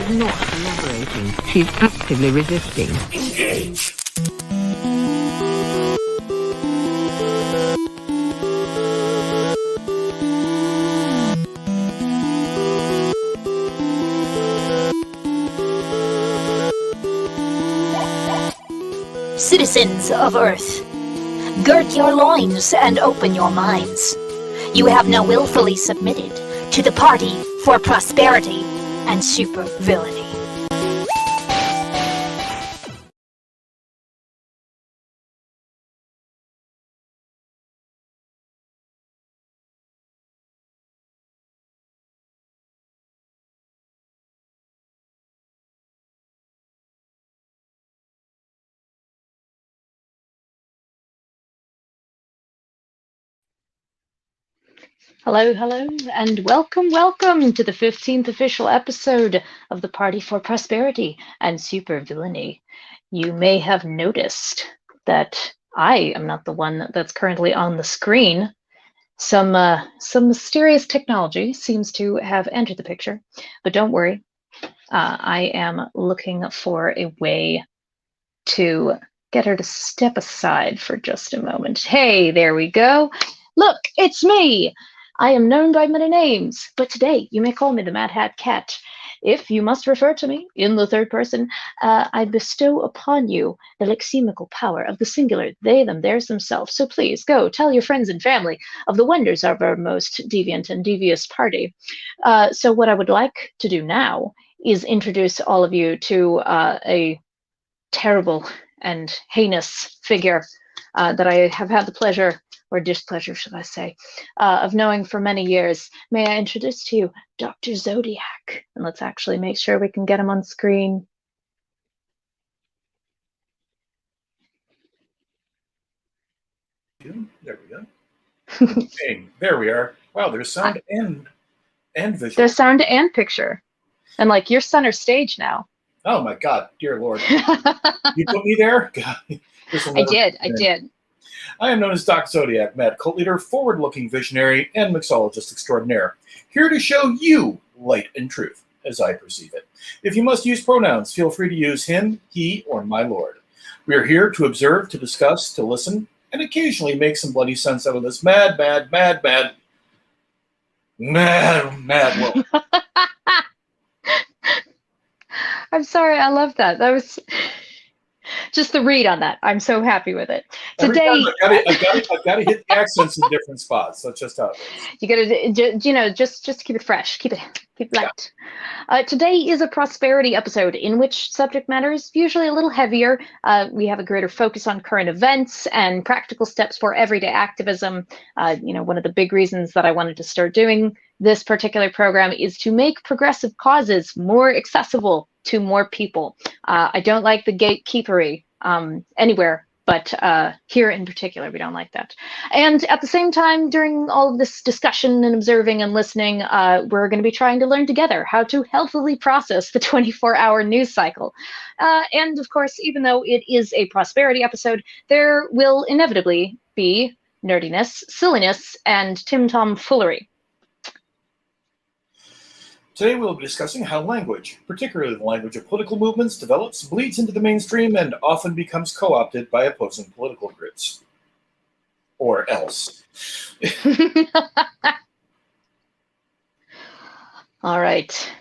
She's not collaborating. She's actively resisting. Engage. Citizens of Earth, gird your loins and open your minds. You have now willfully submitted to the Party for Prosperity and Supervillainy. Hello, hello, and welcome to the 15th official episode of the Party for Prosperity and Supervillainy. You may have noticed that I am not the one that's currently on the screen. Some mysterious technology seems to have entered the picture, but don't worry. I am looking for a way to get her to step aside for just a moment. Hey, there we go. Look, it's me. I am known by many names, but today you may call me the Mad Hat Cat. If you must refer to me in the third person, I bestow upon you the lexemical power of the singular they, them, theirs, themselves. So please go tell your friends and family of the wonders of our most deviant and devious party. So what I would like to do now is introduce all of you to a terrible and heinous figure that I have had the pleasure, or displeasure, should I say, of knowing for many years. May I introduce to you Dr. Zodiac? And let's actually make sure we can get him on screen. There we go. Okay, there we are. Wow, there's sound and visual. There's sound and picture. And like, you're center stage now. Oh my God, dear Lord. You put me there? God, I did. I am known as Doc Zodiac, mad cult leader, forward-looking visionary, and mixologist extraordinaire, here to show you light and truth, as I perceive it. If you must use pronouns, feel free to use him, he, or my lord. We are here to observe, to discuss, to listen, and occasionally make some bloody sense out of this mad world. I'm sorry, I love that. That was just the read on that. I'm so happy with it. Today, I've got to hit the accents in different spots. That's just how it is. You gotta, just keep it fresh, keep it light. Yeah. Today is a prosperity episode in which subject matter is usually a little heavier. We have a greater focus on current events and practical steps for everyday activism. One of the big reasons that I wanted to start doing this particular program is to make progressive causes more accessible to more people. I don't like the gatekeepery anywhere, but here in particular, we don't like that. And at the same time, during all of this discussion and observing and listening, we're going to be trying to learn together how to healthily process the 24-hour news cycle. And of course, even though it is a prosperity episode, there will inevitably be nerdiness, silliness, and timtomfoolery. Today we'll be discussing how language, particularly the language of political movements, develops, bleeds into the mainstream, and often becomes co-opted by opposing political groups. Or else. All right.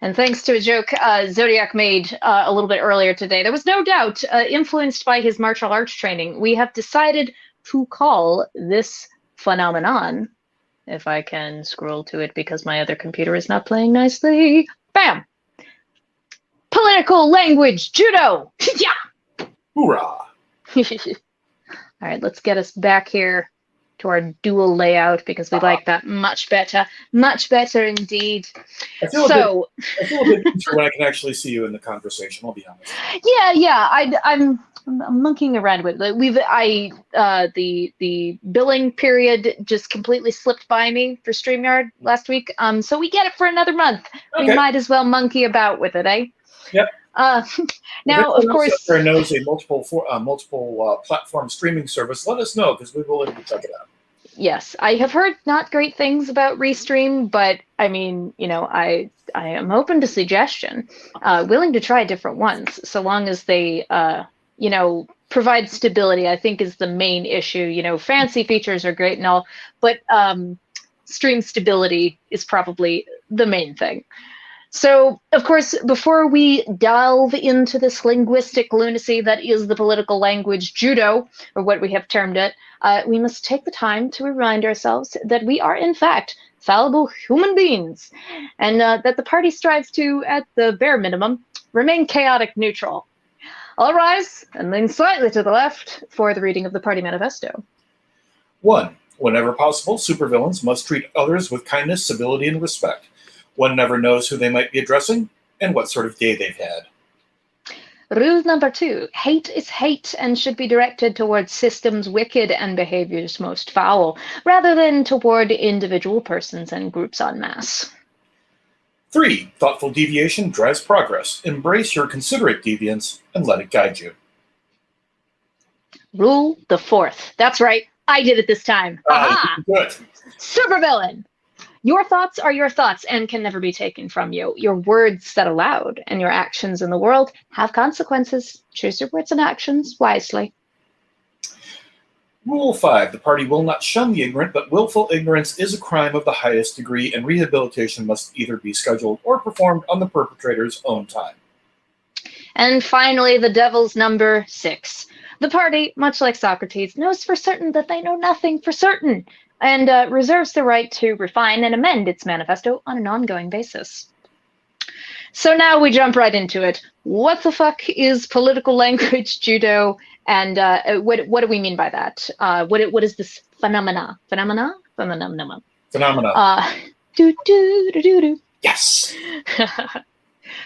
And thanks to a joke Zodiac made a little bit earlier today, there was no doubt, influenced by his martial arts training, we have decided to call this phenomenon, if I can scroll to it because my other computer is not playing nicely. Bam! Political language judo! Yeah! Hoorah! All right, let's get us back here to our dual layout because we like that much better. Much better indeed. I feel a bit better when I can actually see you in the conversation, I'll be honest. Yeah. I'm monkeying around with it. The billing period just completely slipped by me for StreamYard last week. So we get it for another month. Okay. We might as well monkey about with it, eh? Yep. Now, of course, if anyone knows a multiple platform streaming service, let us know because we will check it out. Yes. I have heard not great things about Restream, but I mean, I am open to suggestion, willing to try different ones, so long as they, provide stability, I think is the main issue. Fancy features are great and all, but stream stability is probably the main thing. So, of course, before we delve into this linguistic lunacy that is the political language Judo, or what we have termed it, we must take the time to remind ourselves that we are, in fact, fallible human beings, and that the party strives to, at the bare minimum, remain chaotic neutral. All rise and lean slightly to the left for the reading of the Party Manifesto. 1. Whenever possible, supervillains must treat others with kindness, civility, and respect. One never knows who they might be addressing and what sort of day they've had. Rule number 2, hate is hate and should be directed towards systems wicked and behaviors most foul, rather than toward individual persons and groups en masse. 3. Thoughtful deviation drives progress. Embrace your considerate deviance and let it guide you. Rule the 4th. That's right, I did it this time. Aha! Good. Supervillain! Your thoughts are your thoughts and can never be taken from you. Your words said aloud and your actions in the world have consequences. Choose your words and actions wisely. Rule 5. The party will not shun the ignorant, but willful ignorance is a crime of the highest degree, and rehabilitation must either be scheduled or performed on the perpetrator's own time. And finally, the devil's number 6. The party, much like Socrates, knows for certain that they know nothing for certain, and reserves the right to refine and amend its manifesto on an ongoing basis. So now we jump right into it. What the fuck is political language Judo, and what do we mean by that? What is this phenomena? Phenomena. Yes.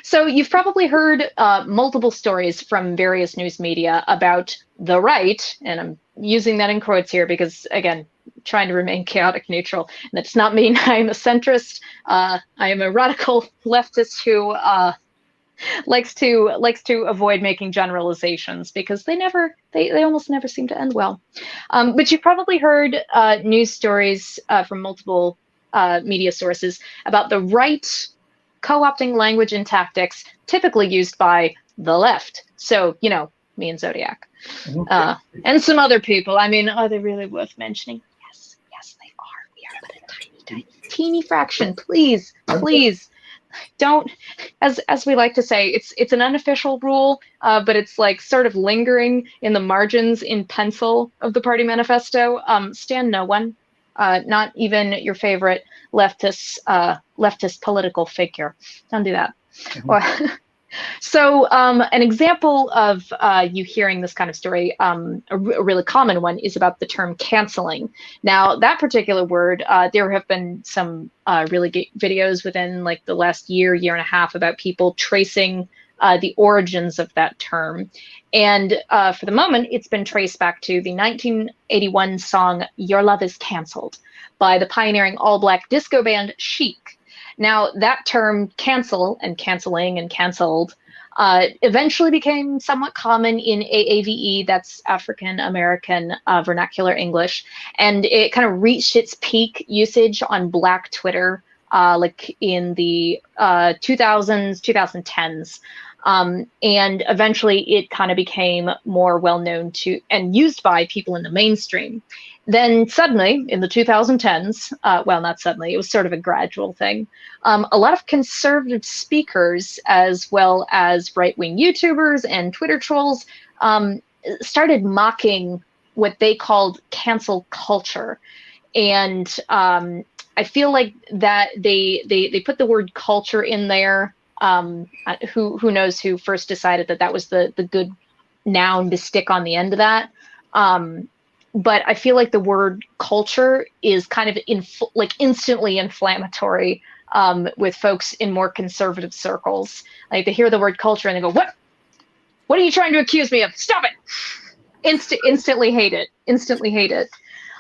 So you've probably heard multiple stories from various news media about the right, and I'm using that in quotes here because, again, trying to remain chaotic neutral. And that does not mean I am a centrist. I am a radical leftist who likes to avoid making generalizations because they almost never seem to end well. But you've probably heard news stories from multiple media sources about the right co-opting language and tactics typically used by the left. So, me and Zodiac. And some other people. I mean, are they really worth mentioning? Yes, they are. We are but a teeny fraction. Please don't, as we like to say, it's an unofficial rule, but it's like sort of lingering in the margins in pencil of the party manifesto. Stand no one, not even your favorite leftist political figure. Don't do that. So an example of you hearing this kind of story, a really common one, is about the term canceling. Now, that particular word, there have been some really great videos within like the last year and a half about people tracing the origins of that term. And for the moment, it's been traced back to the 1981 song Your Love Is Cancelled by the pioneering all-black disco band Chic. Now, that term cancel and canceling and canceled eventually became somewhat common in AAVE, that's African American Vernacular English, and it kind of reached its peak usage on Black Twitter like in the 2000s, 2010s. And eventually it kind of became more well-known to and used by people in the mainstream. Then suddenly, in the 2010s, well, not suddenly, it was sort of a gradual thing. A lot of conservative speakers, as well as right-wing YouTubers and Twitter trolls, started mocking what they called cancel culture. And I feel like that they put the word culture in there. Who knows who first decided that was the good noun to stick on the end of that. But I feel like the word culture is kind of instantly inflammatory with folks in more conservative circles. Like they hear the word culture and they go, "What? What are you trying to accuse me of? Stop it!" Instantly hate it. Instantly hate it.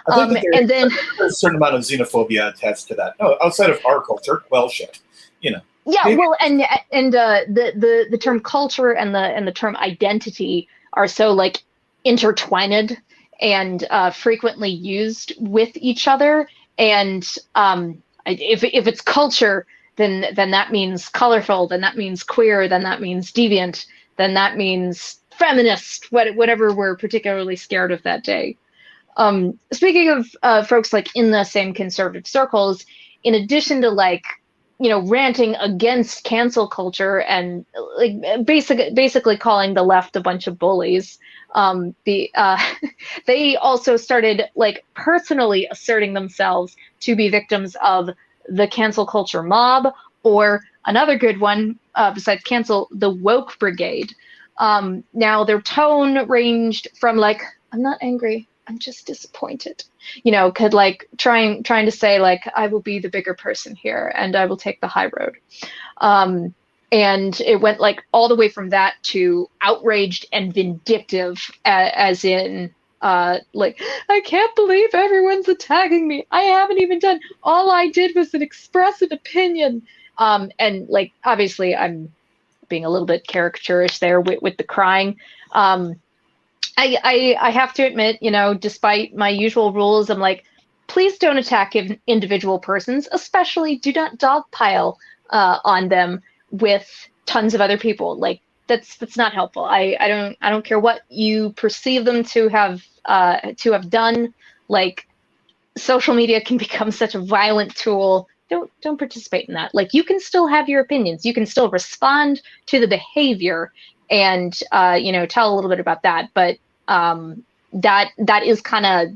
And then there's a certain amount of xenophobia attached to that. No, outside of our culture, well, shit, Yeah, well, and the term culture and the term identity are so like intertwined and frequently used with each other. And if it's culture, then that means colorful, then that means queer, then that means deviant, then that means feminist, whatever we're particularly scared of that day. Speaking of folks like in the same conservative circles, in addition to like, ranting against cancel culture and like basically calling the left a bunch of bullies, they also started like personally asserting themselves to be victims of the cancel culture mob, or another good one besides cancel, the woke brigade. Now their tone ranged from like, I'm not angry, I'm just disappointed, could like trying to say like, I will be the bigger person here and I will take the high road. And it went like all the way from that to outraged and vindictive, as in like, I can't believe everyone's attacking me. I haven't even done, all I did was express an opinion. And like, obviously I'm being a little bit caricaturish there with the crying. I have to admit, despite my usual rules, I'm like, please don't attack individual persons, especially do not dogpile on them with tons of other people. Like that's not helpful. I don't care what you perceive them to have done. Like social media can become such a violent tool. Don't participate in that. Like you can still have your opinions. You can still respond to the behavior and tell a little bit about that. But that is kind of,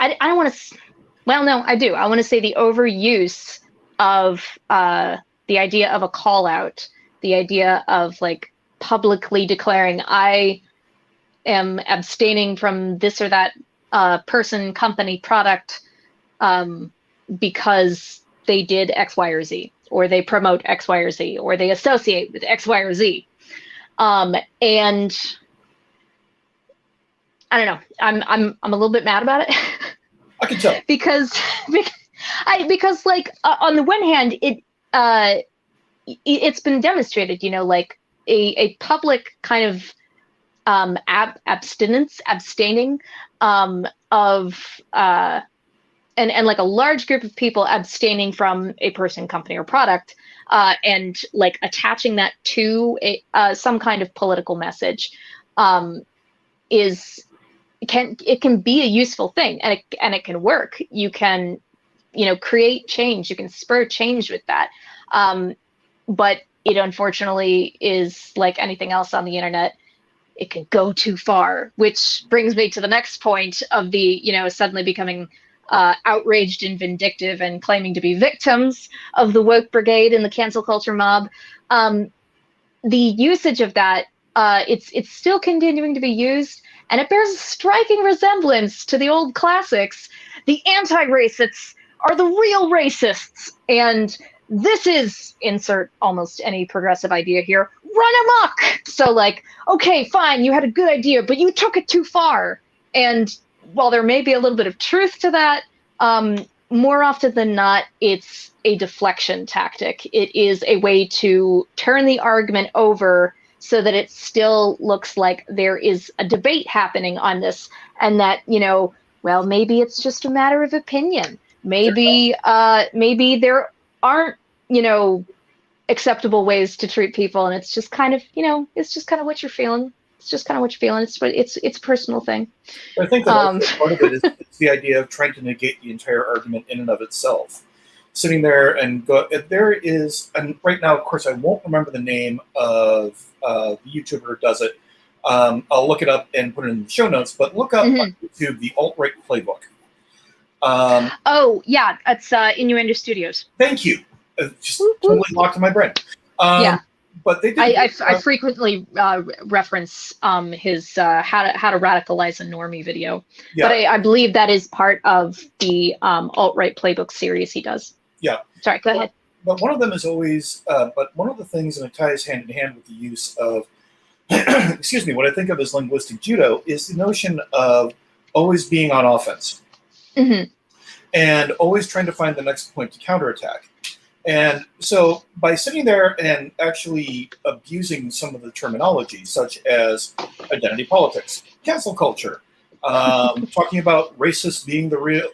I don't want to, well, no, I do. I want to say the overuse of the idea of a call out, the idea of like publicly declaring I am abstaining from this or that person, company, product because they did X, Y, or Z, or they promote X, Y, or Z, or they associate with X, Y, or Z. And I don't know. I'm a little bit mad about it. I can tell. because like on the one hand, it's been demonstrated, like a public kind of abstaining of and like a large group of people abstaining from a person, company, or product, and like attaching that to some kind of political message it can be a useful thing, and it can work. You can create change, you can spur change with that, but it unfortunately is like anything else on the internet. It can go too far, which brings me to the next point of the suddenly becoming outraged and vindictive and claiming to be victims of the woke brigade and the cancel culture mob. The usage of that, it's still continuing to be used, and it bears a striking resemblance to the old classics. The anti-racists are the real racists, and this is, insert almost any progressive idea here, run amok. So like, okay, fine, you had a good idea, but you took it too far. And while there may be a little bit of truth to that, more often than not, it's a deflection tactic. It is a way to turn the argument over so that it still looks like there is a debate happening on this, and that, well, maybe it's just a matter of opinion. Maybe there aren't, acceptable ways to treat people, and it's just kind of, it's just kind of what you're feeling. It's just kind of what you're feeling. It's a personal thing. I think that also part of it is the idea of trying to negate the entire argument in and of itself. Sitting there and go, there is, and right now, of course, I won't remember the name of the YouTuber who does it. I'll look it up and put it in the show notes, but look up on YouTube the alt-right playbook. Oh, yeah, it's Innuendo Studios. Thank you. Just totally locked in my brain. Yeah. But they did. I frequently reference his how to radicalize a normie video. Yeah. But I believe that is part of the alt-right playbook series he does. Yeah. Sorry, go ahead. But one of them is always, but one of the things, and it ties hand in hand with the use of, excuse me, what I think of as linguistic judo is the notion of always being on offense. Mm-hmm. And always trying to find the next point to counterattack. And so by sitting there and actually abusing some of the terminology, such as identity politics, cancel culture, talking about racist being the real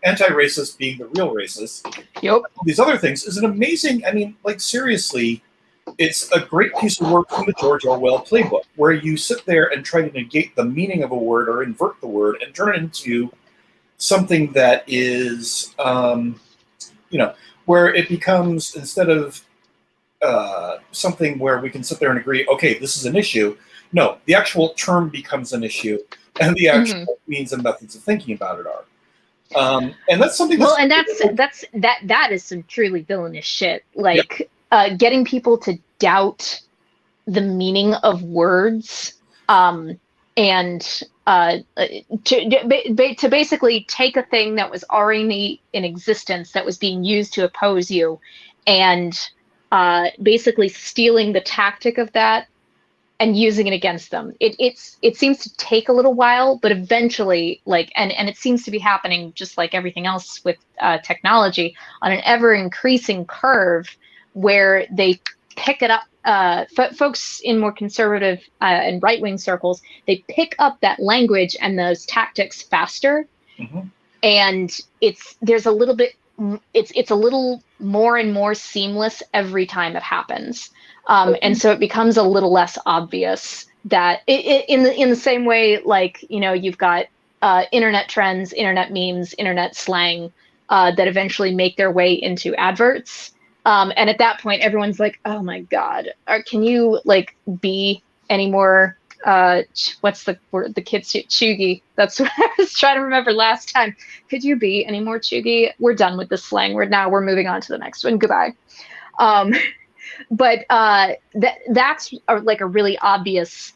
anti-racist being the real racist, Yep. these other things is an amazing, I mean, like seriously, it's a great piece of work from the George Orwell playbook, where you sit there and try to negate the meaning of a word or invert the word and turn it into something that is, where it becomes, instead of something where we can sit there and agree, okay, this is an issue. No, the actual term becomes an issue, and the actual means and methods of thinking about it are. And that's something. Well, and that is some truly villainous shit. Like getting people to doubt the meaning of words, and to basically take a thing that was already in existence, that was being used to oppose you, and basically stealing the tactic of that and using it against them. It seems to take a little while, but eventually, like, and it seems to be happening just like everything else with technology, on an ever increasing curve, where they pick it up. Folks in more conservative and right-wing circles, they pick up that language and those tactics faster, and it's a little more and more seamless every time it happens. And so it becomes a little less obvious that in the same way, like, you've got internet trends, internet memes, internet slang that eventually make their way into adverts. And at that point, everyone's like, oh my God, can you like be any more, what's the word, the kids, chuggy? That's what I was trying to remember last time. Could you be any more chuggy? We're done with the slang. We're moving on to the next one. Goodbye. But that's like a really obvious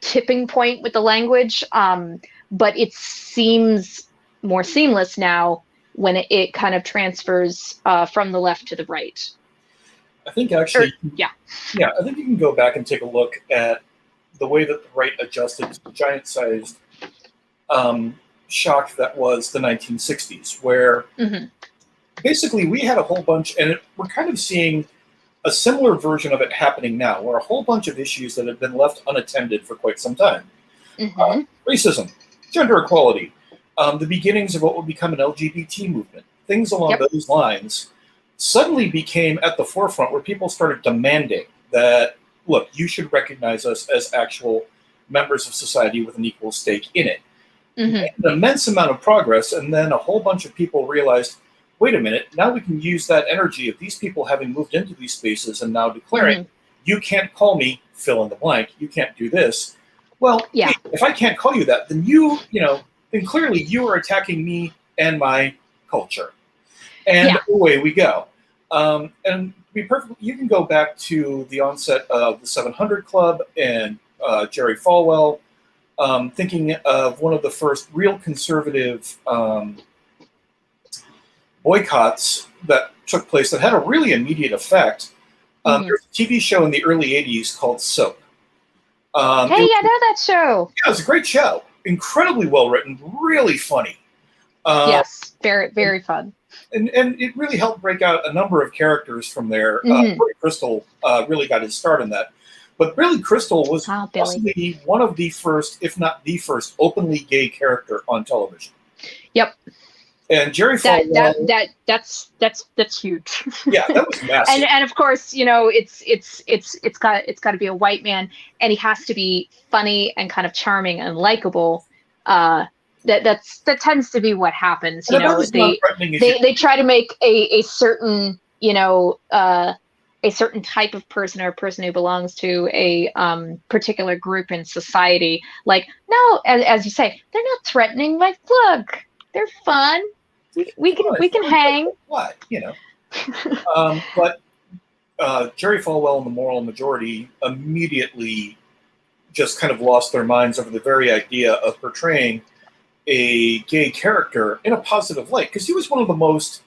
tipping point with the language. But it seems more seamless now when it kind of transfers from the left to the right. I think actually, I think you can go back and take a look at the way that the right adjusted to the giant-sized shock that was the 1960s, where basically we had a whole bunch, and we're kind of seeing a similar version of it happening now, where a whole bunch of issues that have been left unattended for quite some time. Racism, gender equality, the beginnings of what would become an LGBT movement, things along those lines, suddenly became at the forefront, where people started demanding that, look, you should recognize us as actual members of society with an equal stake in it. An immense amount of progress, and then a whole bunch of people realized, wait a minute, now we can use that energy of these people having moved into these spaces and now declaring, you can't call me fill in the blank, you can't do this. Well, hey, if I can't call you that, then then clearly you are attacking me and my culture. And away we go. And to be perfect, you can go back to the onset of the 700 Club and Jerry Falwell, thinking of one of the first real conservative boycotts that took place that had a really immediate effect. There's a TV show in the early 80s called Soap. Hey, I know that show. Yeah, it was a great show. Incredibly well written, really funny. Yes, very, very fun. And it really helped break out a number of characters from there. Billy Crystal really got his start in that. But Billy Crystal was possibly one of the first, if not the first, openly gay character on television. Yep. And Jerry Falwell. That's huge. Yeah, that was massive. and of course, it's got to be a white man, and he has to be funny and kind of charming and likable. That tends to be what happens. They try to make a certain a certain type of person, or a person who belongs to a particular group in society. Like, no, as you say, they're not threatening. Like, look, they're fun. We can hang. What, but Jerry Falwell and the Moral Majority immediately just kind of lost their minds over the very idea of portraying a gay character in a positive light, because he was one of the most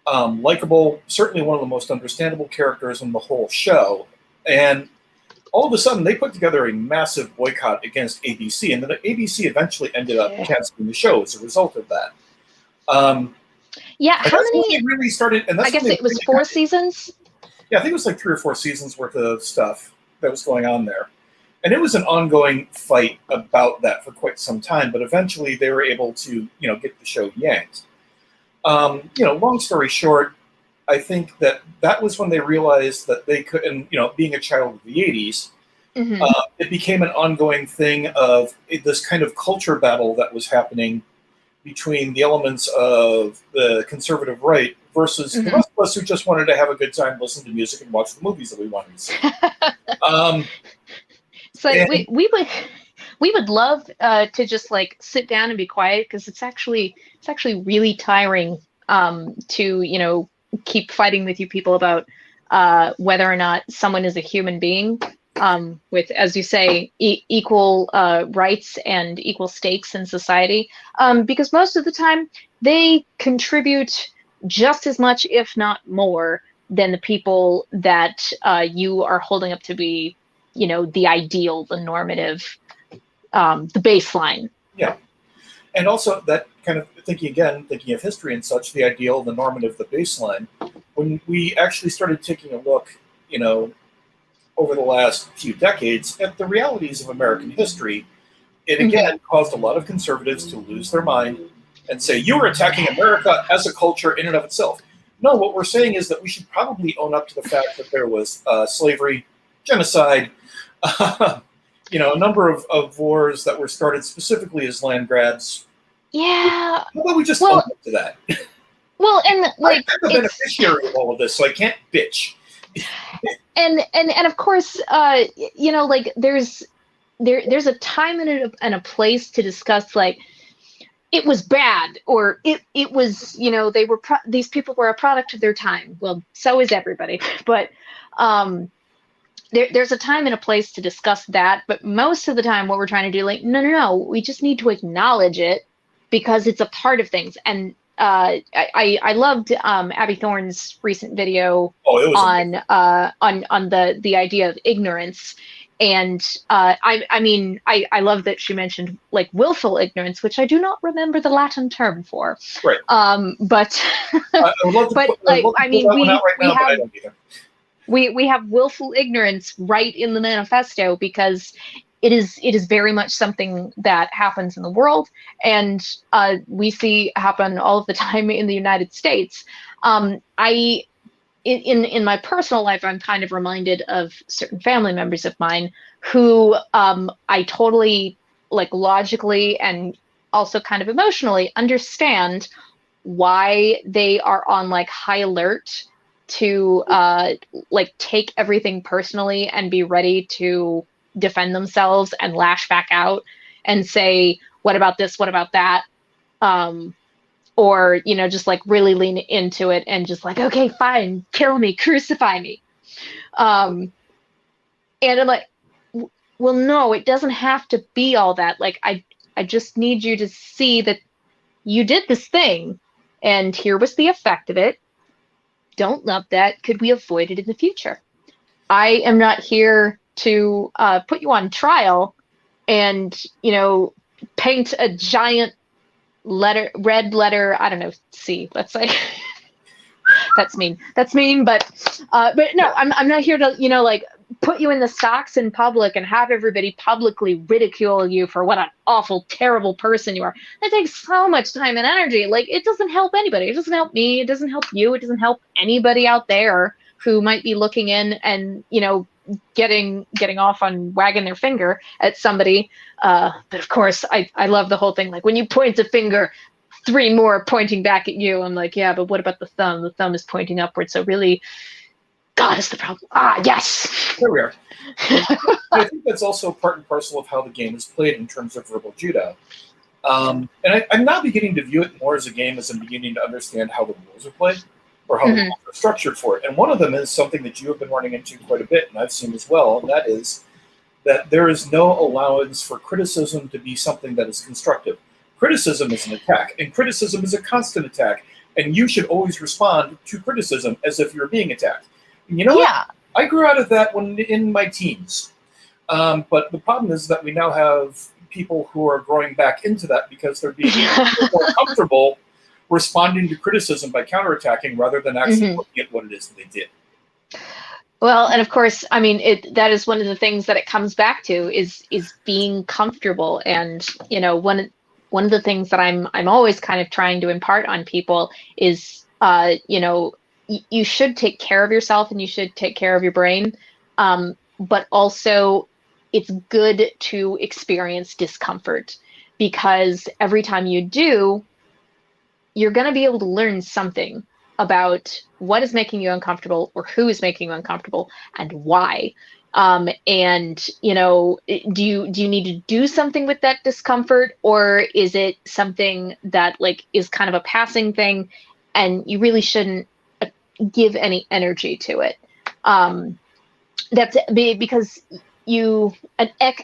likable, certainly one of the most understandable characters in the whole show. And all of a sudden, they put together a massive boycott against ABC, and then ABC eventually ended up canceling the show as a result of that. Yeah, And how that's when many? they really started. And that's I guess when they it was really 4 got- seasons. Yeah, I think it was like 3 or 4 seasons worth of stuff that was going on there. And it was an ongoing fight about that for quite some time, but eventually they were able to, get the show yanked. Long story short, I think that was when they realized that they could, and being a child of the 80s, Mm-hmm. it became an ongoing thing of this kind of culture battle that was happening between the elements of the conservative right versus the rest of us who just wanted to have a good time, listen to music, and watch the movies that we wanted to see. So and- we would love to just like sit down and be quiet, because it's actually really tiring to keep fighting with you people about whether or not someone is a human being with, as you say, equal rights and equal stakes in society, because most of the time they contribute just as much, if not more, than the people that you are holding up to be, the ideal, the normative, the baseline. Yeah. And also that kind of thinking of history and such, the ideal, the normative, the baseline, when we actually started taking a look, over the last few decades at the realities of American history, it again caused a lot of conservatives to lose their mind and say, you are attacking America as a culture in and of itself. No, what we're saying is that we should probably own up to the fact that there was slavery, genocide, a number of wars that were started specifically as land grabs. Yeah. How about we just own up to that? Well, and like I'm the beneficiary of all of this, so I can't bitch. And of course, like there's a time and a place to discuss like it was bad, or it was, these people were a product of their time. Well, so is everybody, but there's a time and a place to discuss that. But most of the time, what we're trying to do, like, no, we just need to acknowledge it because it's a part of things. And I loved Abby Thorne's recent video on the idea of ignorance, and I love that she mentioned like willful ignorance, which I do not remember the Latin term for. Right. But we have willful ignorance right in the manifesto, because it is very much something that happens in the world, and we see happen all of the time in the United States. In my personal life, I'm kind of reminded of certain family members of mine who I totally, like, logically and also kind of emotionally understand why they are on like high alert to like take everything personally and be ready to defend themselves and lash back out and say, what about this? What about that? Or, just like really lean into it and just like, okay, fine, kill me, crucify me. And I'm like, well, no, it doesn't have to be all that. Like, I just need you to see that you did this thing and here was the effect of it. Don't love that. Could we avoid it in the future? I am not here to put you on trial and, paint a giant red letter, I don't know, C, let's say. That's mean, but no, I'm not here to, like, put you in the stocks in public and have everybody publicly ridicule you for what an awful, terrible person you are. That takes so much time and energy. Like, it doesn't help anybody. It doesn't help me. It doesn't help you. It doesn't help anybody out there who might be looking in and, getting off on wagging their finger at somebody. But of course, I love the whole thing. Like, when you point a finger, 3 more are pointing back at you. I'm like, yeah, but what about the thumb? The thumb is pointing upward. So really, God is the problem. Ah, yes. There we are. I think that's also part and parcel of how the game is played in terms of verbal judo. And I'm now beginning to view it more as a game as I'm beginning to understand how the rules are played, or how the rules are structured for it. And one of them is something that you have been running into quite a bit, and I've seen as well, and that is that there is no allowance for criticism to be something that is constructive. Criticism is an attack, and criticism is a constant attack, and you should always respond to criticism as if you're being attacked. And you know what? I grew out of that when in my teens. But the problem is that we now have people who are growing back into that because they're being more comfortable responding to criticism by counterattacking rather than actually Mhm. looking at what it is that they did. Well, and of course, I mean, that is one of the things that it comes back to is being comfortable. And one of the things that I'm always kind of trying to impart on people is, you should take care of yourself and you should take care of your brain, but also it's good to experience discomfort, because every time you do, you're going to be able to learn something about what is making you uncomfortable, or who is making you uncomfortable, and why. And do you need to do something with that discomfort, or is it something that like is kind of a passing thing, and you really shouldn't give any energy to it? Because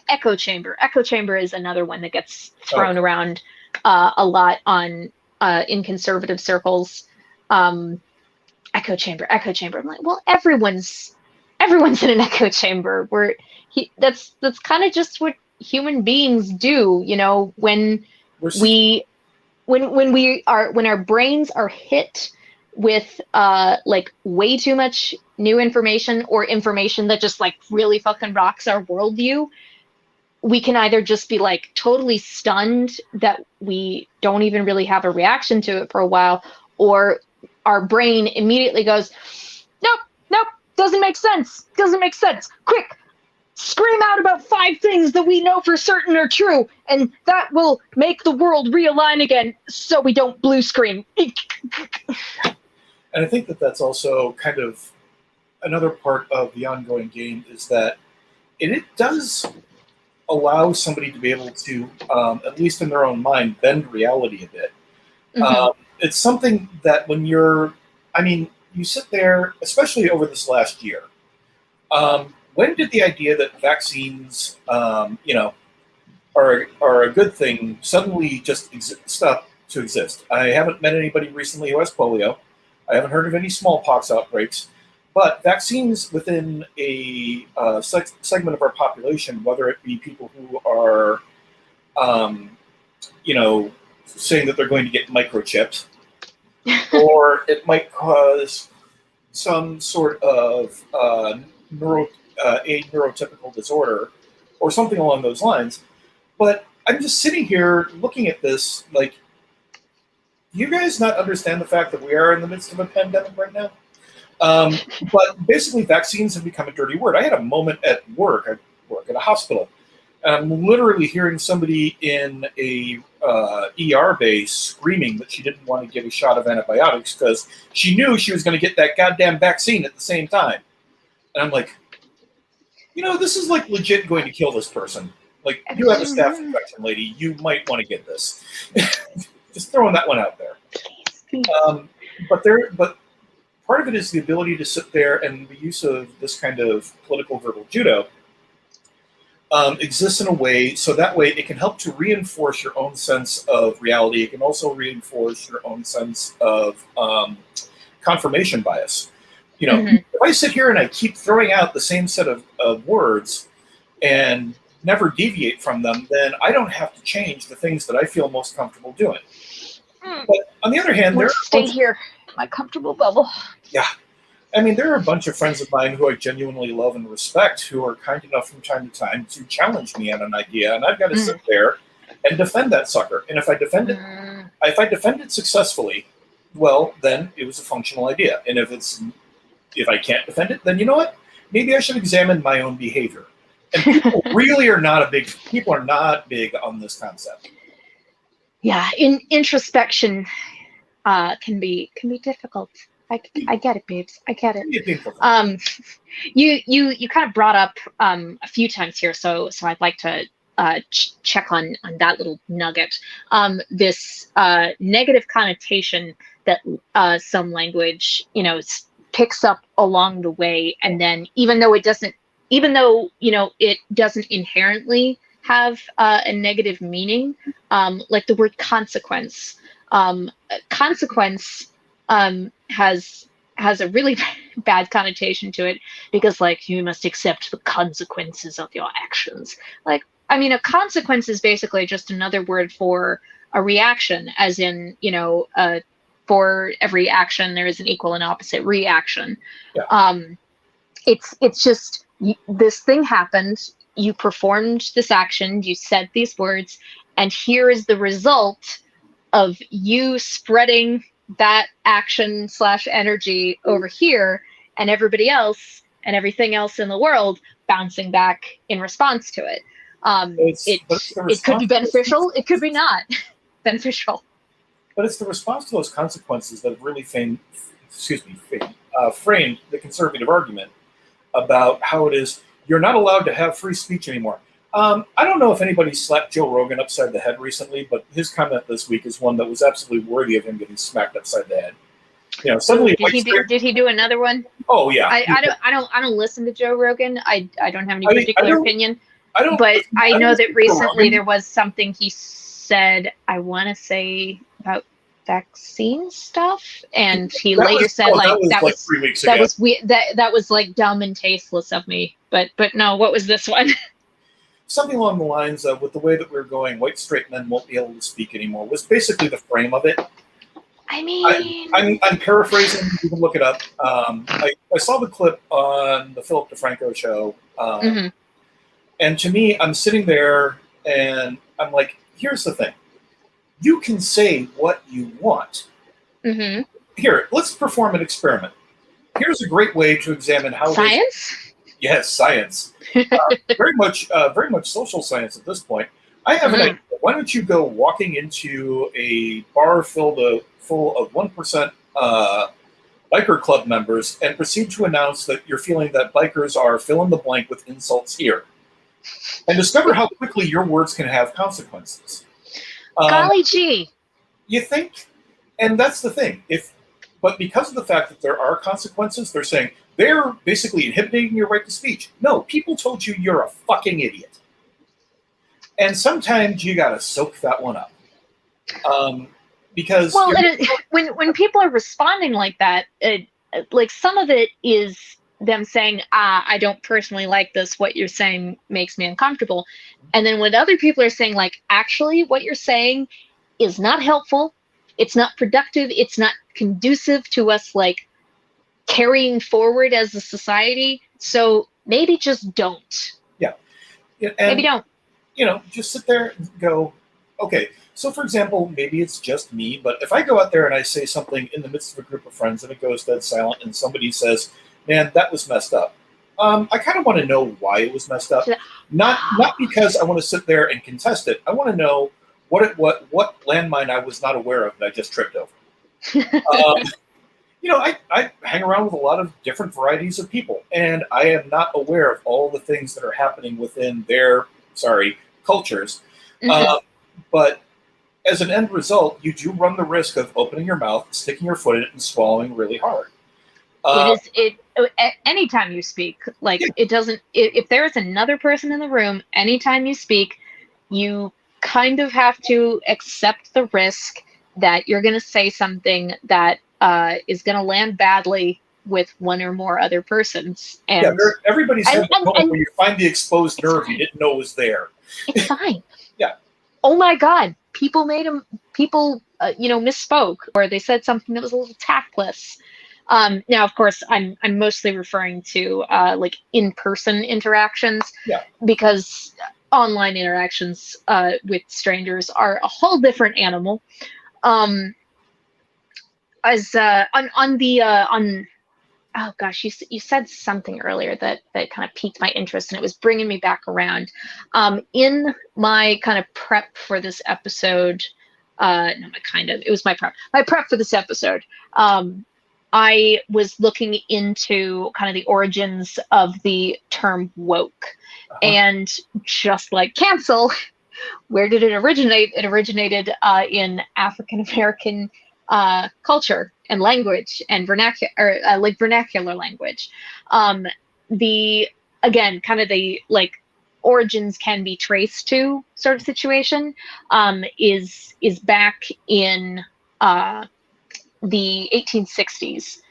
echo chamber. Echo chamber is another one that gets thrown around a lot in conservative circles. Echo chamber. I'm like, well, everyone's in an echo chamber. That's kind of just what human beings do. When our brains are hit with like way too much new information, or information that just like really fucking rocks our worldview, we can either just be like totally stunned that we don't even really have a reaction to it for a while, or our brain immediately goes, nope, doesn't make sense. Quick, scream out about 5 things that we know for certain are true, and that will make the world realign again so we don't blue screen. And I think that that's also kind of another part of the ongoing game, is that it does allow somebody to be able to, at least in their own mind, bend reality a bit. Mm-hmm. It's something that when you sit there, especially over this last year, when did the idea that vaccines, are a good thing suddenly just stop to exist? I haven't met anybody recently who has polio. I haven't heard of any smallpox outbreaks. But vaccines within a segment of our population, whether it be people who are, saying that they're going to get microchipped, or it might cause some sort of neurotypical disorder, or something along those lines. But I'm just sitting here looking at this like, do you guys not understand the fact that we are in the midst of a pandemic right now? But basically, vaccines have become a dirty word. I had a moment at work. I work at a hospital. And I'm literally hearing somebody in a ER base screaming that she didn't want to get a shot of antibiotics because she knew she was going to get that goddamn vaccine at the same time. And I'm like, this is like legit going to kill this person. Like, you have a staph infection, lady. You might want to get this. Just throwing that one out there. But part of it is the ability to sit there, and the use of this kind of political verbal judo exists in a way so that way it can help to reinforce your own sense of reality. It can also reinforce your own sense of confirmation bias. If I sit here and I keep throwing out the same set of words and never deviate from them, then I don't have to change the things that I feel most comfortable doing. But on the other hand, stay here, my comfortable bubble. Yeah. I mean, there are a bunch of friends of mine who I genuinely love and respect who are kind enough from time to time to challenge me on an idea, and I've got to sit there and defend that sucker. And if I defend it successfully, well, then it was a functional idea. And if I can't defend it, then you know what? Maybe I should examine my own behavior. And people really are not big on this concept. Yeah, introspection can be difficult. I get it, babes. I get it. You kind of brought up a few times here, so I'd like to check on that little nugget. This negative connotation that some language, picks up along the way, and then even though it doesn't inherently have a negative meaning, like the word consequence. Consequence has a really bad connotation to it, because like, you must accept the consequences of your actions. Like, I mean, a consequence is basically just another word for a reaction, as in, for every action, there is an equal and opposite reaction. Yeah. It's just this thing happened. You performed this action. You said these words, and here is the result of you spreading that action / energy over here, and everybody else and everything else in the world bouncing back in response to it. It could be beneficial. It could be not beneficial. But it's the response to those consequences that have really framed the conservative argument about how it is you're not allowed to have free speech anymore. I don't know if anybody slapped Joe Rogan upside the head recently, but his comment this week is one that was absolutely worthy of him getting smacked upside the head. You know, suddenly did he do another one? Oh yeah. I don't listen to Joe Rogan. I don't have any particular opinion. But I know that recently there was something he said, I want to say about vaccine stuff, and he later said that was 3 weeks ago. That was weird. That was like dumb and tasteless of me. But no, what was this one? Something along the lines of, with the way that we're going, white straight men won't be able to speak anymore, was basically the frame of it. I mean, I'm paraphrasing. You can look it up. I saw the clip on the Philip DeFranco show, and to me, I'm sitting there and I'm like, here's the thing. You can say what you want. Here, let's perform an experiment. Here's a great way to examine how science. Yes, science. Very much social science at this point. I have an idea. Why don't you go walking into a bar full of 1% biker club members and proceed to announce that you're feeling that bikers are fill in the blank with insults here, and discover how quickly your words can have consequences. Golly gee. You think? And that's the thing. But because of the fact that there are consequences, they're saying they're basically inhibiting your right to speech. No, people told you you're a fucking idiot. And sometimes you got to soak that one up. Because when people are responding like that, like some of it is them saying, I don't personally like this. What you're saying makes me uncomfortable. And then when other people are saying, like, actually, what you're saying is not helpful. It's not productive. It's not conducive to us, like, carrying forward as a society. So maybe just don't. Yeah. And, maybe don't. You know, just sit there and go, okay. So, for example, maybe it's just me, but if I go out there and I say something in the midst of a group of friends and it goes dead silent and somebody says, man, that was messed up. I kind of want to know why it was messed up. Not because I want to sit there and contest it. I want to know what landmine I was not aware of that I just tripped over. You know, I hang around with a lot of different varieties of people, and I am not aware of all the things that are happening within their, cultures. But as an end result, you do run the risk of opening your mouth, sticking your foot in it, and swallowing really hard. Anytime you speak, like, it doesn't, if there is another person in the room, anytime you speak, you kind of have to accept the risk that you're going to say something that is going to land badly with one or more other persons. And everybody's had the moment where you find the exposed nerve you didn't know was there. It's fine. Yeah. Oh my God. People misspoke, or they said something that was a little tactless. Now, of course, I'm mostly referring to like in-person interactions, because online interactions with strangers are a whole different animal. Oh gosh, you said something earlier that kind of piqued my interest, and it was bringing me back around. In my kind of prep for this episode, it was my prep for this episode. I was looking into kind of the origins of the term woke, and just like cancel, where did it originate? It originated in African American culture and language and vernacular language. The origins can be traced to sort of situation, is back in the 1860s.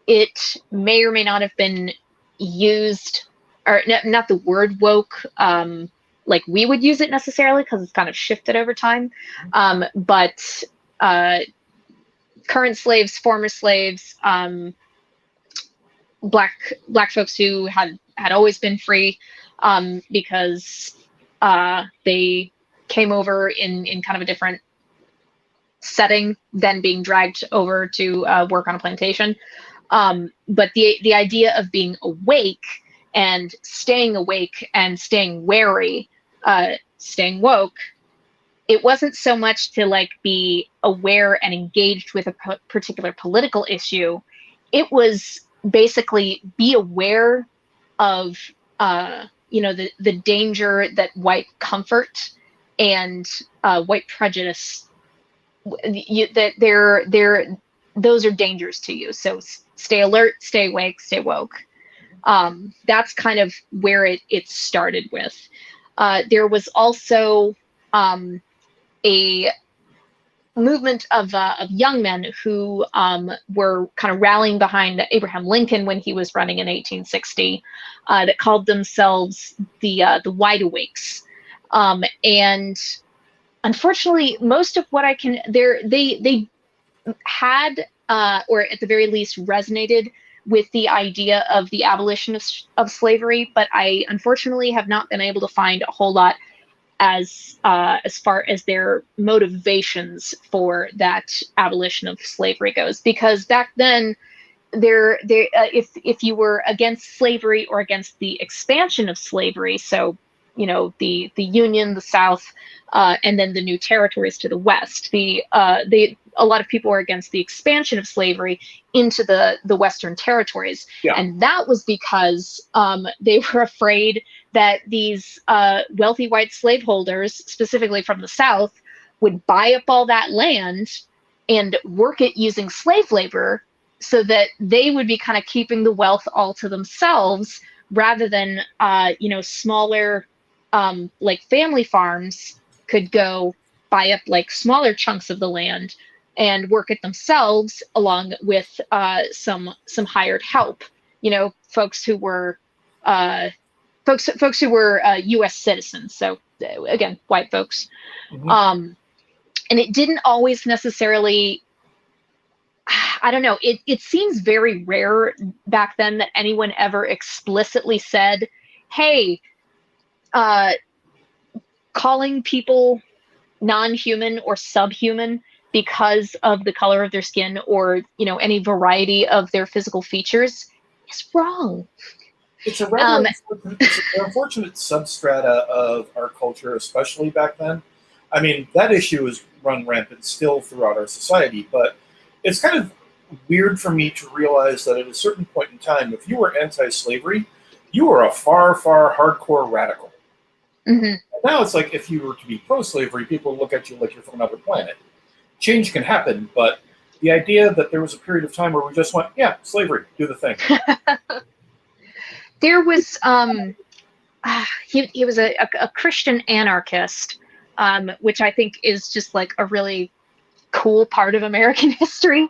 It may or may not have been used, or not the word woke like we would use it necessarily, because it's kind of shifted over time, but current slaves, former slaves, black folks who had always been free, because they came over in kind of a different setting than being dragged over to work on a plantation. But the idea of being awake and staying wary, staying woke, it wasn't so much to like be aware and engaged with a particular political issue. It was basically be aware of the danger that white comfort and white prejudice, that those are dangers to you. So stay alert, stay awake, stay woke. That's kind of where it started with. There was also a movement of young men who were kind of rallying behind Abraham Lincoln when he was running in 1860, that called themselves the Wide Awakes. And unfortunately, most of what they had, or at the very least resonated with the idea of the abolition of slavery, but I unfortunately have not been able to find a whole lot as far as their motivations for that abolition of slavery goes, because back then, if you were against slavery or against the expansion of slavery, so the Union, the South, and then the new territories to the West, a lot of people were against the expansion of slavery into the Western territories. Yeah. And that was because they were afraid that these wealthy white slaveholders, specifically from the South, would buy up all that land and work it using slave labor, so that they would be kind of keeping the wealth all to themselves, rather than smaller like family farms could go buy up like smaller chunks of the land and work it themselves, along with some hired help. Folks who were U.S. citizens. So again, white folks. Mm-hmm. And it didn't always necessarily. I don't know. It seems very rare back then that anyone ever explicitly said, "Hey, calling people non-human or subhuman because of the color of their skin, or any variety of their physical features, is wrong." It's a rather it's an unfortunate substrata of our culture, especially back then. I mean, that issue is run rampant still throughout our society, but it's kind of weird for me to realize that at a certain point in time, if you were anti-slavery, you were a far, far hardcore radical. Mm-hmm. Now it's like if you were to be pro-slavery, people look at you like you're from another planet. Change can happen, but the idea that there was a period of time where we just went, yeah, slavery, do the thing. There was he was a Christian anarchist, which I think is just like a really cool part of American history,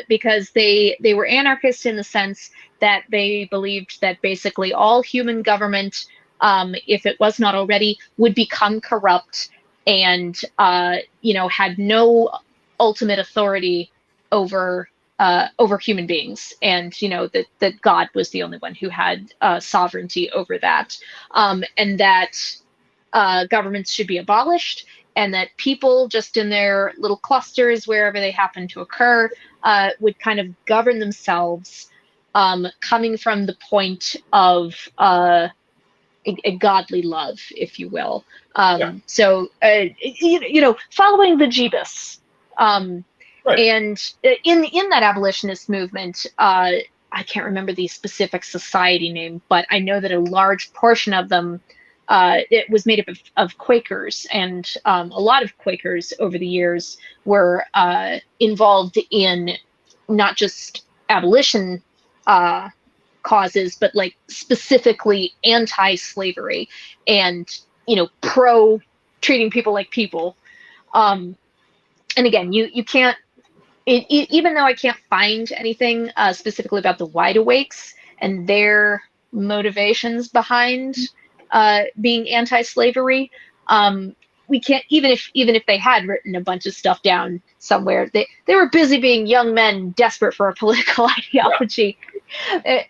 because they were anarchists in the sense that they believed that basically all human government, if it was not already, would become corrupt and had no ultimate authority over human beings, and that God was the only one who had sovereignty over that, and that governments should be abolished, and that people, just in their little clusters wherever they happen to occur, would kind of govern themselves, coming from the point of a godly love, if you will. Yeah. So, following the Jeebus. Right. And in that abolitionist movement, I can't remember the specific society name, but I know that a large portion of them, it was made up of Quakers, and a lot of Quakers over the years were involved in not just abolition causes, but like specifically anti-slavery and pro treating people like people. And again, you can't. Even though I can't find anything specifically about the Wide Awakes and their motivations behind being anti-slavery, we can't, even if they had written a bunch of stuff down somewhere, they were busy being young men desperate for a political ideology.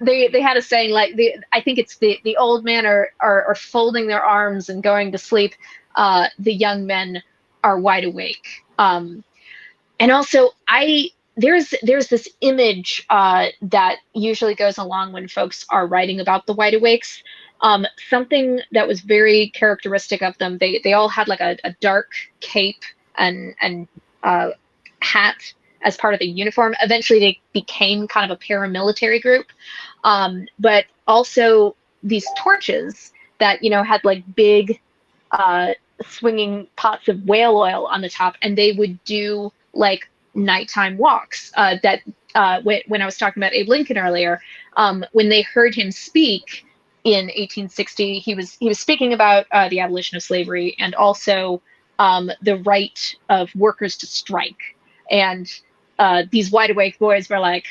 They had a saying like, I think it's the old men are folding their arms and going to sleep. The young men are wide awake. And also, there's this image that usually goes along when folks are writing about the wide awakes. Something that was very characteristic of them. They all had like a dark cape and hat as part of the uniform. Eventually, they became kind of a paramilitary group, but also these torches that had like big swinging pots of whale oil on the top, and they would do like nighttime walks. When I was talking about Abe Lincoln earlier, when they heard him speak in 1860, he was speaking about the abolition of slavery and also the right of workers to strike. And these wide awake boys were like,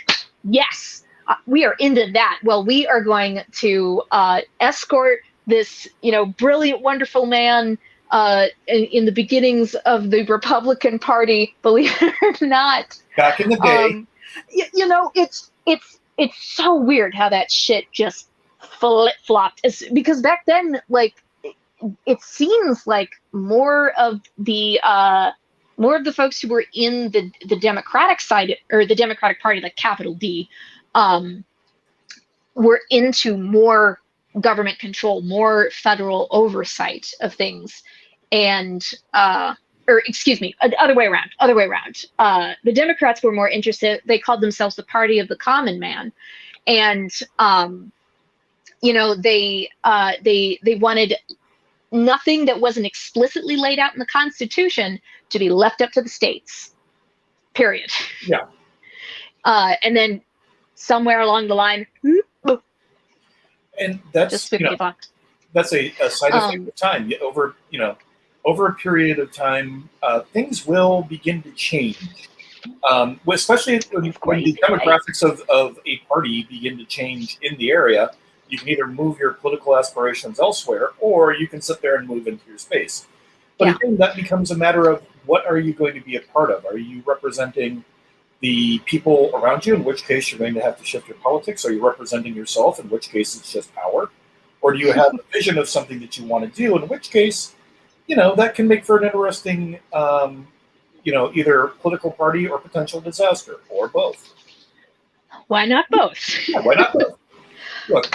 yes, we are into that. Well, we are going to escort this, brilliant, wonderful man in the beginnings of the Republican Party, believe it or not. Back in the day. It's so weird how that shit just flip-flopped. Because back then, like, it seems like more of the folks who were in the Democratic side, or the Democratic Party, like capital D, were into more government control, more federal oversight of things. And or excuse me, other way around. The Democrats were more interested. They called themselves the party of the common man, and they wanted nothing that wasn't explicitly laid out in the Constitution to be left up to the states. Period. Yeah. And then somewhere along the line, and that's just blocked. That's a side effect of time. Over a period of time, things will begin to change. Especially when the demographics of a party begin to change in the area. You can either move your political aspirations elsewhere, or you can sit there and move into your space. But again, that becomes a matter of what are you going to be a part of? Are you representing the people around you, in which case you're going to have to shift your politics? Are you representing yourself, in which case it's just power? Or do you have a vision of something that you want to do, in which case, that can make for an interesting, either political party or potential disaster, or both. Why not both? Yeah, why not both? Look.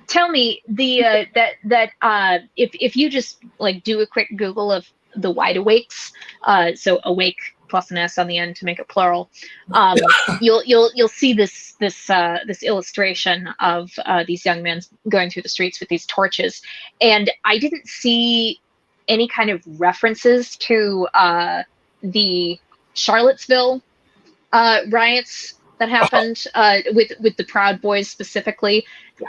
Tell me if you just like do a quick Google of the wide awakes, so awake plus an S on the end to make it plural, you'll see this illustration of these young men going through the streets with these torches, and I didn't see any kind of references to the Charlottesville riots that happened with the Proud Boys specifically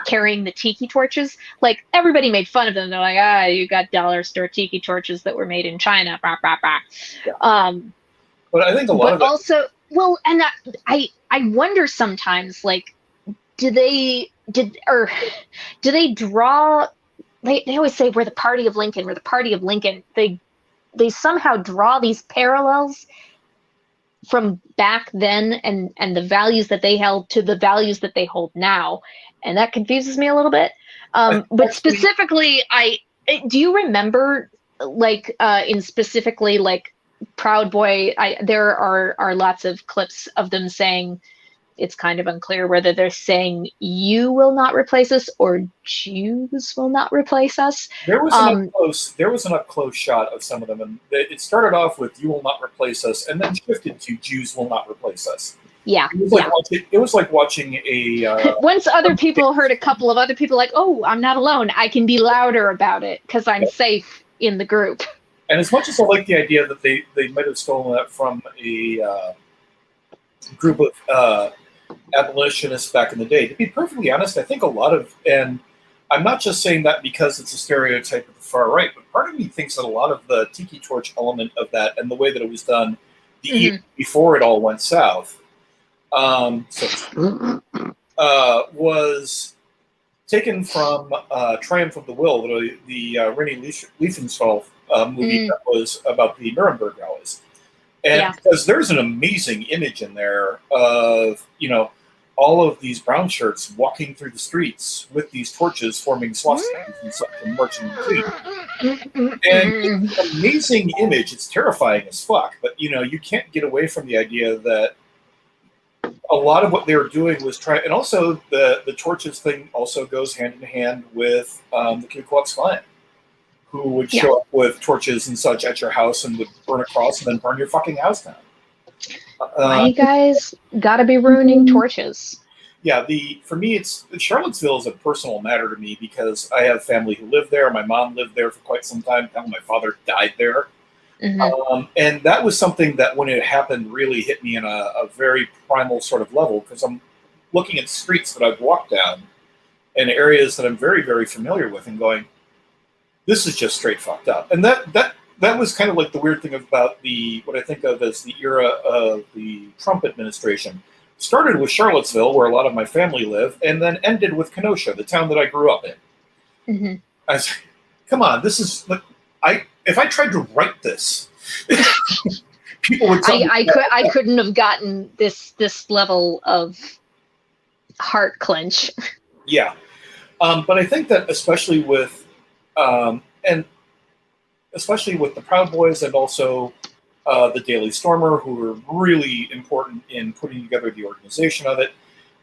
carrying the tiki torches. Like, everybody made fun of them. They're like, you got dollar store tiki torches that were made in China. Bah, bah, bah. Yeah. But I think a lot of it also, well, and I wonder sometimes, like, do they draw? They always say we're the party of Lincoln. We're the party of Lincoln. They somehow draw these parallels from back then and the values that they held to the values that they hold now, and that confuses me a little bit. But specifically, do you remember, like, in specifically like Proud Boy? There are lots of clips of them saying it's kind of unclear whether they're saying "you will not replace us" or "Jews will not replace us." There was an up close shot of some of them, and it started off with "you will not replace us," and then shifted to "Jews will not replace us." Yeah, it was like watching a. Once other people heard a couple of other people like, "Oh, I'm not alone. I can be louder about it because I'm safe in the group." And as much as I like the idea that they might have stolen that from a group of abolitionists back in the day, to be perfectly honest, I think a lot of, and I'm not just saying that because it's a stereotype of the far right, but part of me thinks that a lot of the tiki torch element of that and the way that it was done the evening before it all went south, was taken from Triumph of the Will, the Rennie Leifenstahl movie that was about the Nuremberg rallies. And because there's an amazing image in there of, all of these brown shirts walking through the streets with these torches forming swastikas and such and marching clean. And it's an amazing image. It's terrifying as fuck. But, you can't get away from the idea that a lot of what they were doing was trying, and also the torches thing also goes hand in hand with the Ku Klux Klan, who would show up with torches and such at your house and would burn a cross and then burn your fucking house down. Why you guys gotta be ruining torches? Yeah, for me, Charlottesville is a personal matter to me because I have family who live there. My mom lived there for quite some time. My father died there. And that was something that when it happened really hit me in a very primal sort of level, because I'm looking at streets that I've walked down and areas that I'm very, very familiar with and going, this is just straight fucked up. And that was kind of like the weird thing about what I think of as the era of the Trump administration. Started with Charlottesville, where a lot of my family live, and then ended with Kenosha, the town that I grew up in. I was, come on, this is if I tried to write this, people would tell me I couldn't have gotten this level of heart clench. Yeah, but I think that especially with the Proud Boys and also the Daily Stormer, who were really important in putting together the organization of it.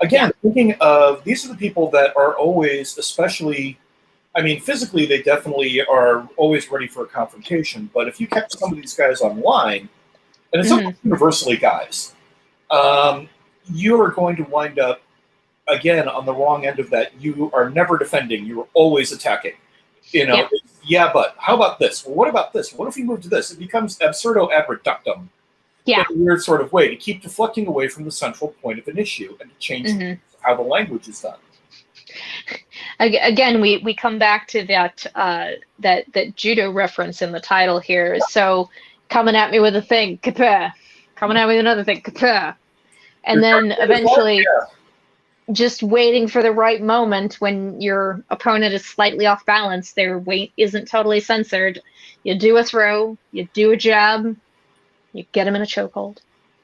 Again, thinking of these are the people that are always, especially, physically they definitely are always ready for a confrontation, but if you kept some of these guys online, and it's almost universally guys, you are going to wind up, again, on the wrong end of that. You are never defending. You are always attacking. But how about this? Well, what about this? What if we move to this? It becomes absurdo ad reductum in a weird sort of way to keep deflecting away from the central point of an issue and to change how the language is done. Again, we come back to that judo reference in the title here. So coming at me with a thing, kapah. Coming at me with another thing, kapah. And then eventually just waiting for the right moment when your opponent is slightly off balance, their weight isn't totally censored. You do a throw, you do a jab, you get them in a chokehold.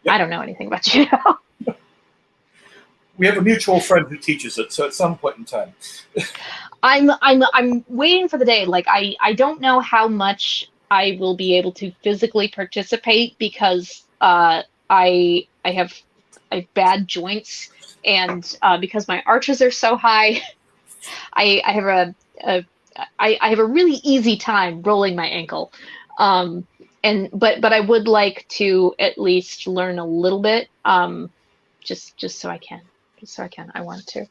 Yep. I don't know anything about judo. We have a mutual friend who teaches it, so at some point in time. I'm waiting for the day. Like I don't know how much I will be able to physically participate because I have bad joints. And because my arches are so high, I have a really easy time rolling my ankle. But I would like to at least learn a little bit, just so I can. I want to.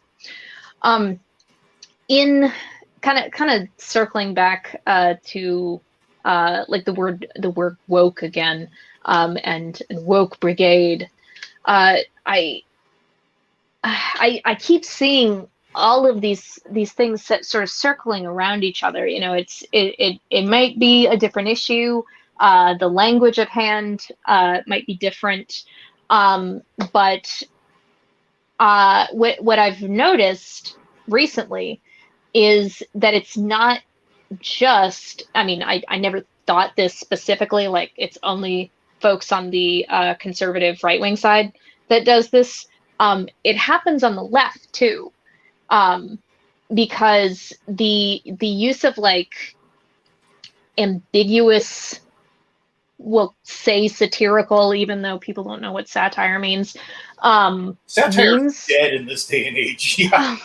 In kind of circling back to like the word woke again, and woke brigade. I keep seeing all of these things that sort of circling around each other. It might be a different issue. The language at hand might be different. But what I've noticed recently is that it's not just, I never thought this specifically, like it's only folks on the conservative right-wing side that does this. It happens on the left too, because the use of like ambiguous, we'll say satirical, even though people don't know what satire means. Satire is dead in this day and age. Yeah.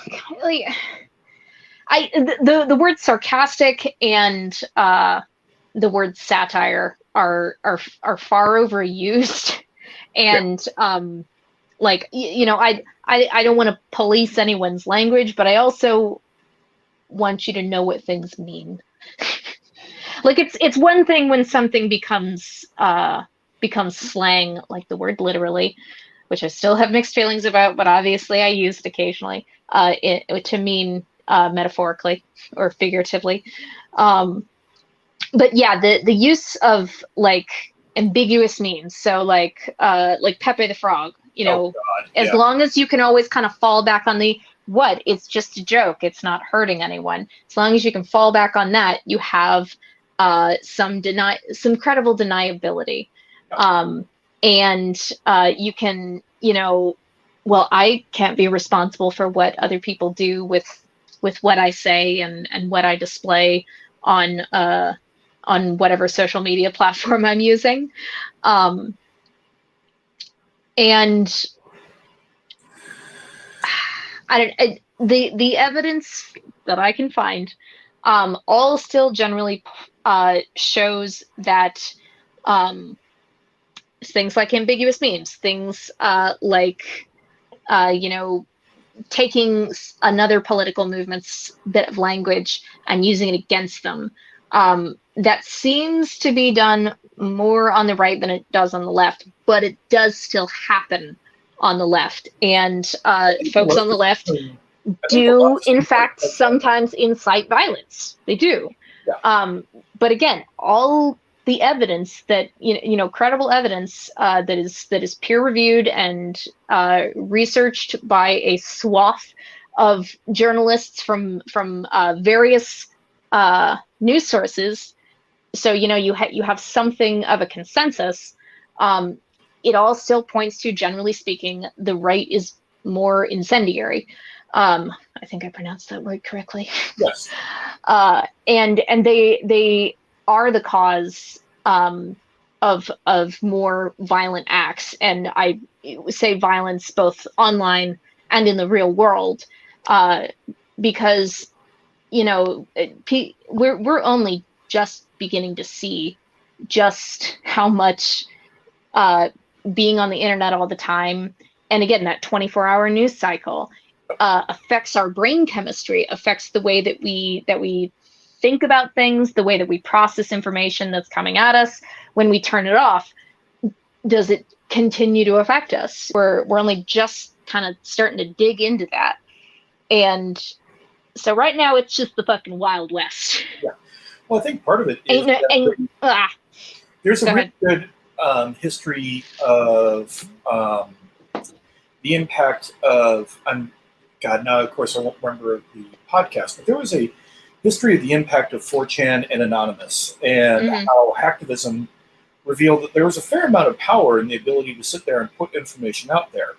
The word sarcastic and the word satire are far overused, and I don't want to police anyone's language, but I also want you to know what things mean. Like it's one thing when something becomes slang, like the word literally, which I still have mixed feelings about, but obviously I use it occasionally to mean metaphorically or figuratively. But yeah, the use of like ambiguous means. So like Pepe the Frog, as long as you can always kind of fall back on it's just a joke. It's not hurting anyone. As long as you can fall back on that, you have some credible deniability. And you can, well, I can't be responsible for what other people do with what I say and what I display on whatever social media platform I'm using. And the evidence that I can find all still generally shows that things like ambiguous memes, things like taking another political movement's bit of language and using it against them, that seems to be done more on the right than it does on the left, but it does still happen on the left. And folks on the left do, in fact, sometimes incite violence. They do. Yeah. But again, all the evidence that, credible evidence that is peer-reviewed and researched by a swath of journalists from various news sources. So, you have something of a consensus. It all still points to, generally speaking, the right is more incendiary. I think I pronounced that word correctly. Yes. And they are the cause of more violent acts, and I say violence both online and in the real world, because we're only just beginning to see just how much being on the internet all the time, and again that 24-hour news cycle, affects our brain chemistry, affects the way that we think about things, the way that we process information that's coming at us. When we turn it off, does it continue to affect us? We're only just kind of starting to dig into that. And so right now it's just the fucking Wild West. Yeah. Well, I think part of it is there's a really good history of the impact of, God, now of course I won't remember the podcast, but there was a history of the impact of 4chan and Anonymous, and how hacktivism revealed that there was a fair amount of power in the ability to sit there and put information out there.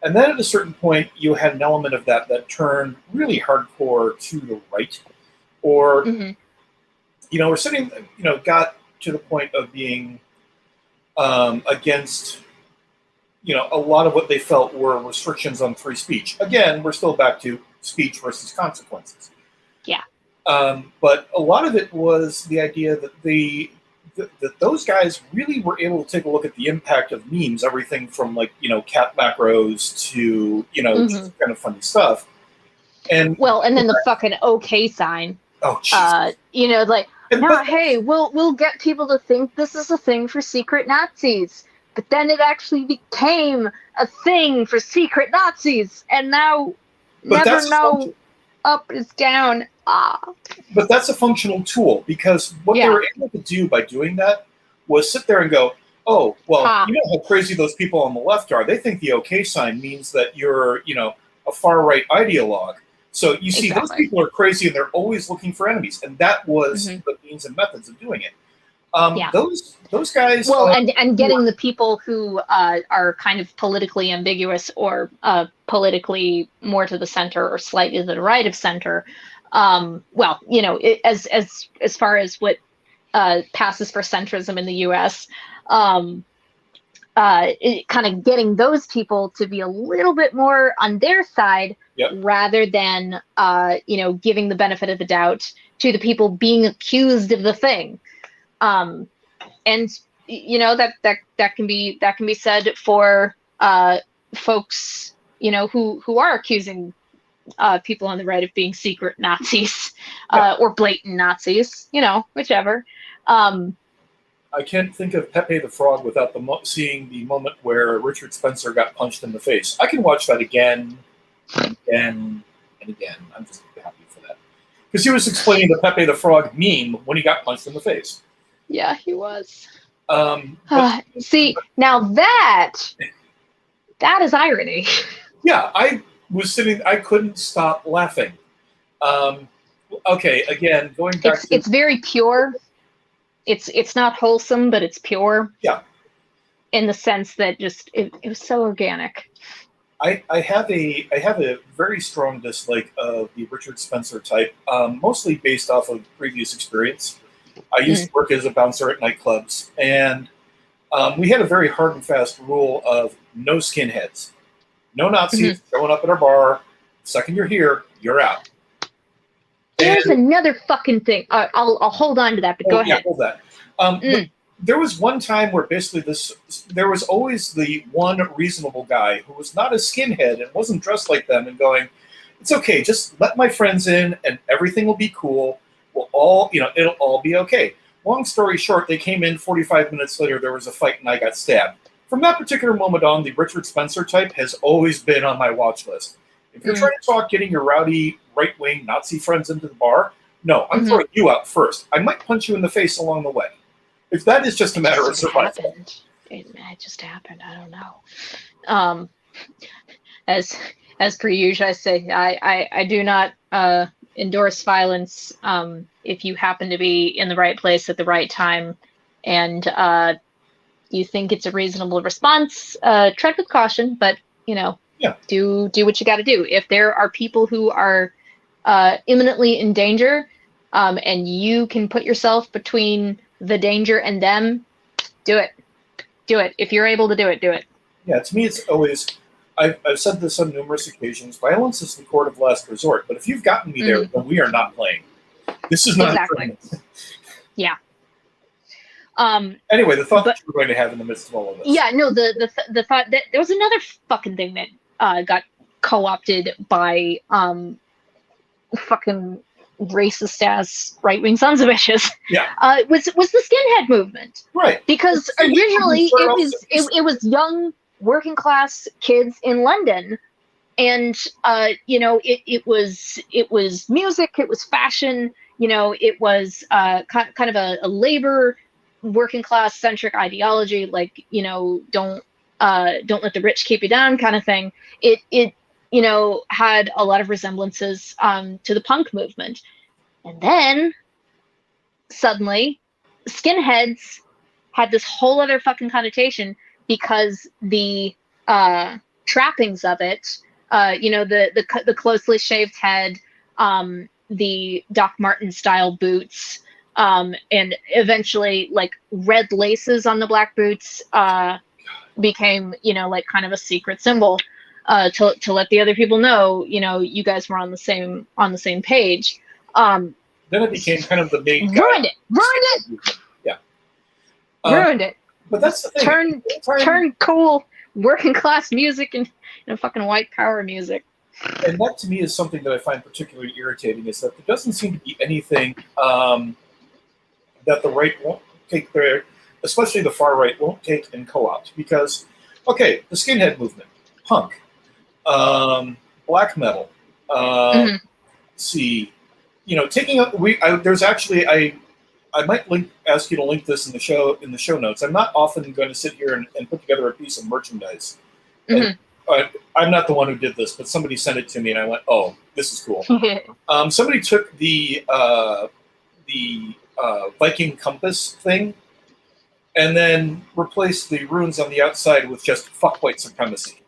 And then at a certain point, you had an element of that turned really hardcore to the right, or, we're sitting, got to the point of being against, a lot of what they felt were restrictions on free speech. Again, we're still back to speech versus consequences. Yeah. But a lot of it was the idea that that those guys really were able to take a look at the impact of memes, everything from cat macros to just kind of funny stuff. And then the fucking okay sign. Oh, geez. Hey, we'll get people to think this is a thing for secret Nazis. But then it actually became a thing for secret Nazis, and now never know up is down. But that's a functional tool, because what they were able to do by doing that was sit there and go, oh, well, you know how crazy those people on the left are. They think the okay sign means that you're, a far-right ideologue. So you see, those people are crazy, and they're always looking for enemies. And that was the means and methods of doing it. Those guys. Well, and getting the people who are kind of politically ambiguous or politically more to the center or slightly to the right of center. As far as what passes for centrism in the U.S., kind of getting those people to be a little bit more on their side, rather than giving the benefit of the doubt to the people being accused of the thing. And that can be said for folks who are accusing people on the right of being secret Nazis, or blatant Nazis, whichever. I can't think of Pepe the Frog without seeing the moment where Richard Spencer got punched in the face. I can watch that again and again and again. I'm just happy for that, because he was explaining the Pepe the Frog meme when he got punched in the face. Yeah, he was. See, now that is irony. Yeah, I was sitting, I couldn't stop laughing. Okay, again, going back it's very pure. it's not wholesome, but it's pure. Yeah. In the sense that just it was so organic. I have a very strong dislike of the Richard Spencer type, mostly based off of previous experience. I used to work as a bouncer at nightclubs, and we had a very hard and fast rule of no skinheads, no Nazis showing up at our bar. The second you're here, you're out. There's another fucking thing. I'll hold on to that, but go ahead. Hold that. There was one time where basically there was always the one reasonable guy who was not a skinhead and wasn't dressed like them and going, it's okay, just let my friends in and everything will be cool. We'll all, it'll all be okay. Long story short, they came in 45 minutes later, there was a fight and I got stabbed. From that particular moment on, the Richard Spencer type has always been on my watch list. If you're trying to talk getting your rowdy right-wing Nazi friends into the bar, no, I'm throwing you out first. I might punch you in the face along the way. If that is just a matter of survival. It just happened. I don't know. As per usual, I say I do not endorse violence. If you happen to be in the right place at the right time, and you think it's a reasonable response, tread with caution. But do what you got to do. If there are people who are imminently in danger, and you can put yourself between the danger and them, do it. If you're able to do it, do it. Yeah, to me, it's always, I've said this on numerous occasions, violence is the court of last resort. But if you've gotten me there, then we are not playing. This is not exactly. Yeah. Anyway, the thought that you were going to have in the midst of all of this. Yeah, no, the thought that there was another fucking thing that got co-opted by fucking racist ass right-wing sons of bitches. Yeah. Was the skinhead movement. Right. Because originally it was young working class kids in London, and it was music, it was fashion, it was kind of a labor working class centric ideology, like don't let the rich keep you down kind of thing. It had a lot of resemblances to the punk movement. And then suddenly skinheads had this whole other fucking connotation because the trappings of it, the closely shaved head, the Doc Marten style boots, and eventually like red laces on the black boots became, like kind of a secret symbol. To let the other people know, you guys were on the same page. Then it became kind of the main guy. Ruined it. Yeah. Ruined it. But that's the thing. Turn cool working class music and fucking white power music. And that to me is something that I find particularly irritating, is that there doesn't seem to be anything that the right won't take there, especially the far right won't take and co-opt. Because, okay, the skinhead movement, punk, black metal, see, taking up, there's actually, I might ask you to link this in the show notes. I'm not often going to sit here and put together a piece of merchandise. And, I'm not the one who did this, but somebody sent it to me, and I went, "Oh, this is cool." Somebody took the Viking compass thing, and then replaced the runes on the outside with just "fuck white supremacy."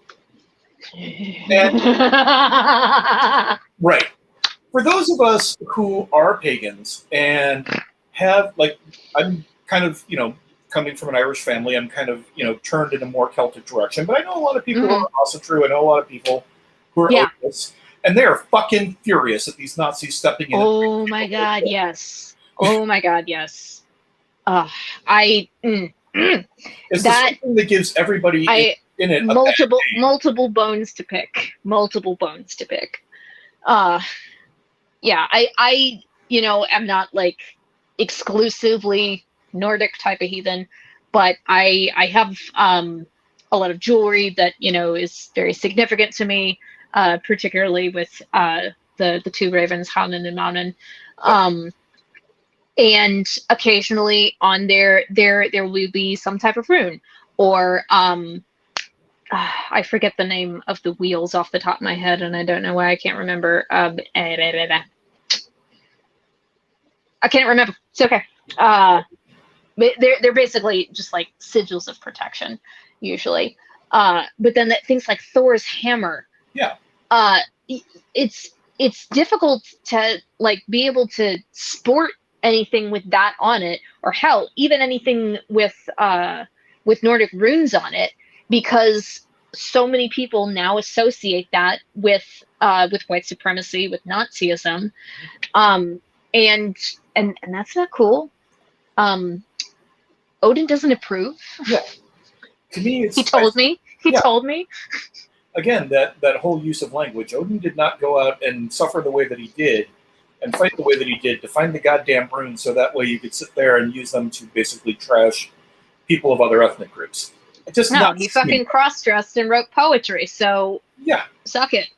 And, right. For those of us who are pagans and have, I'm kind of, coming from an Irish family, I'm kind of, turned in a more Celtic direction. But I know a lot of people who are also true. I know a lot of people who are odious, and they are fucking furious at these Nazis stepping in. Oh my God, yes. Oh my God, yes. It's something that gives everybody in it multiple bones to pick. Multiple bones to pick. Yeah, I am not like exclusively Nordic type of heathen, but I have a lot of jewelry that is very significant to me, particularly with the two ravens, Hanan and Maunan. And occasionally on there will be some type of rune, or I forget the name of the wheels off the top of my head, and I don't know why I can't remember. I can't remember. It's okay. they're basically just like sigils of protection, usually. But then things like Thor's hammer. Yeah. It's difficult to like be able to sport anything with that on it, or hell, even anything with Nordic runes on it, because so many people now associate that with white supremacy, with Nazism, and that's not cool. Odin doesn't approve. Yeah. To me, it's, he told me. Again, that whole use of language. Odin did not go out and suffer the way that he did and fight the way that he did to find the goddamn runes so that way you could sit there and use them to basically trash people of other ethnic groups. He fucking cross-dressed and wrote poetry, so yeah, suck it.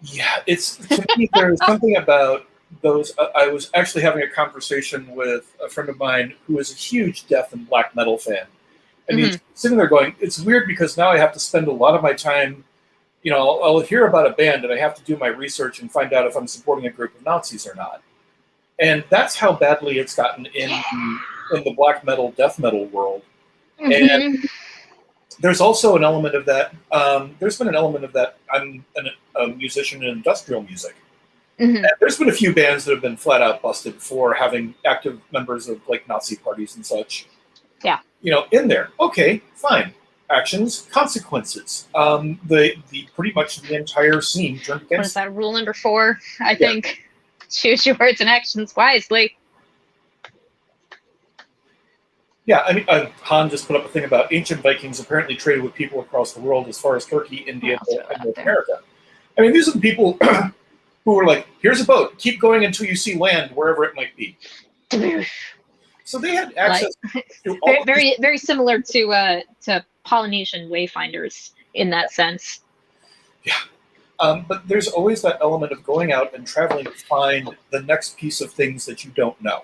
Yeah, to me, there's something about those. I was actually having a conversation with a friend of mine who is a huge death and black metal fan. And he's sitting there going, it's weird because now I have to spend a lot of my time, I'll hear about a band and I have to do my research and find out if I'm supporting a group of Nazis or not. And that's how badly it's gotten in the black metal, death metal world. And there's also an element of that. There's been an element of that. I'm a musician in industrial music. And there's been a few bands that have been flat out busted for having active members of like Nazi parties and such. Yeah. In there. Okay, fine. Actions, consequences. The pretty much the entire scene turned against. What is that, rule number 4? I think. Choose your words and actions wisely. Yeah, I mean, Han just put up a thing about ancient Vikings apparently traded with people across the world as far as Turkey, India, and North America. I mean, these are the people who were like, here's a boat, keep going until you see land, wherever it might be. So they had access to all very, very similar to Polynesian wayfinders in that sense. Yeah. But there's always that element of going out and traveling to find the next piece of things that you don't know.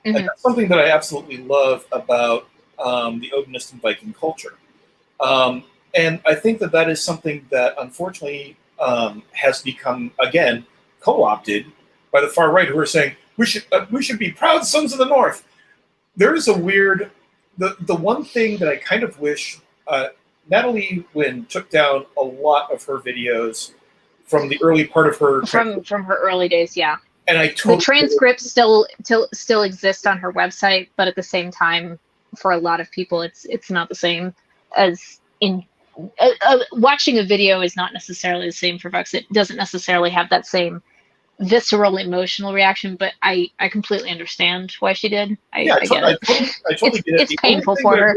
And that's something that I absolutely love about the Odinist and Viking culture. And I think that is something that unfortunately has become, again, co-opted by the far right, who are saying, we should be proud sons of the North. There is a weird, the one thing that I kind of wish, Natalie Wynn took down a lot of her videos from the early part of her... From her early days, yeah. And the transcripts still exist on her website, but at the same time, for a lot of people, it's not the same as in... watching a video is not necessarily the same for folks. It doesn't necessarily have that same visceral emotional reaction, but I completely understand why she did. I get it. I totally get it. It's painful for her.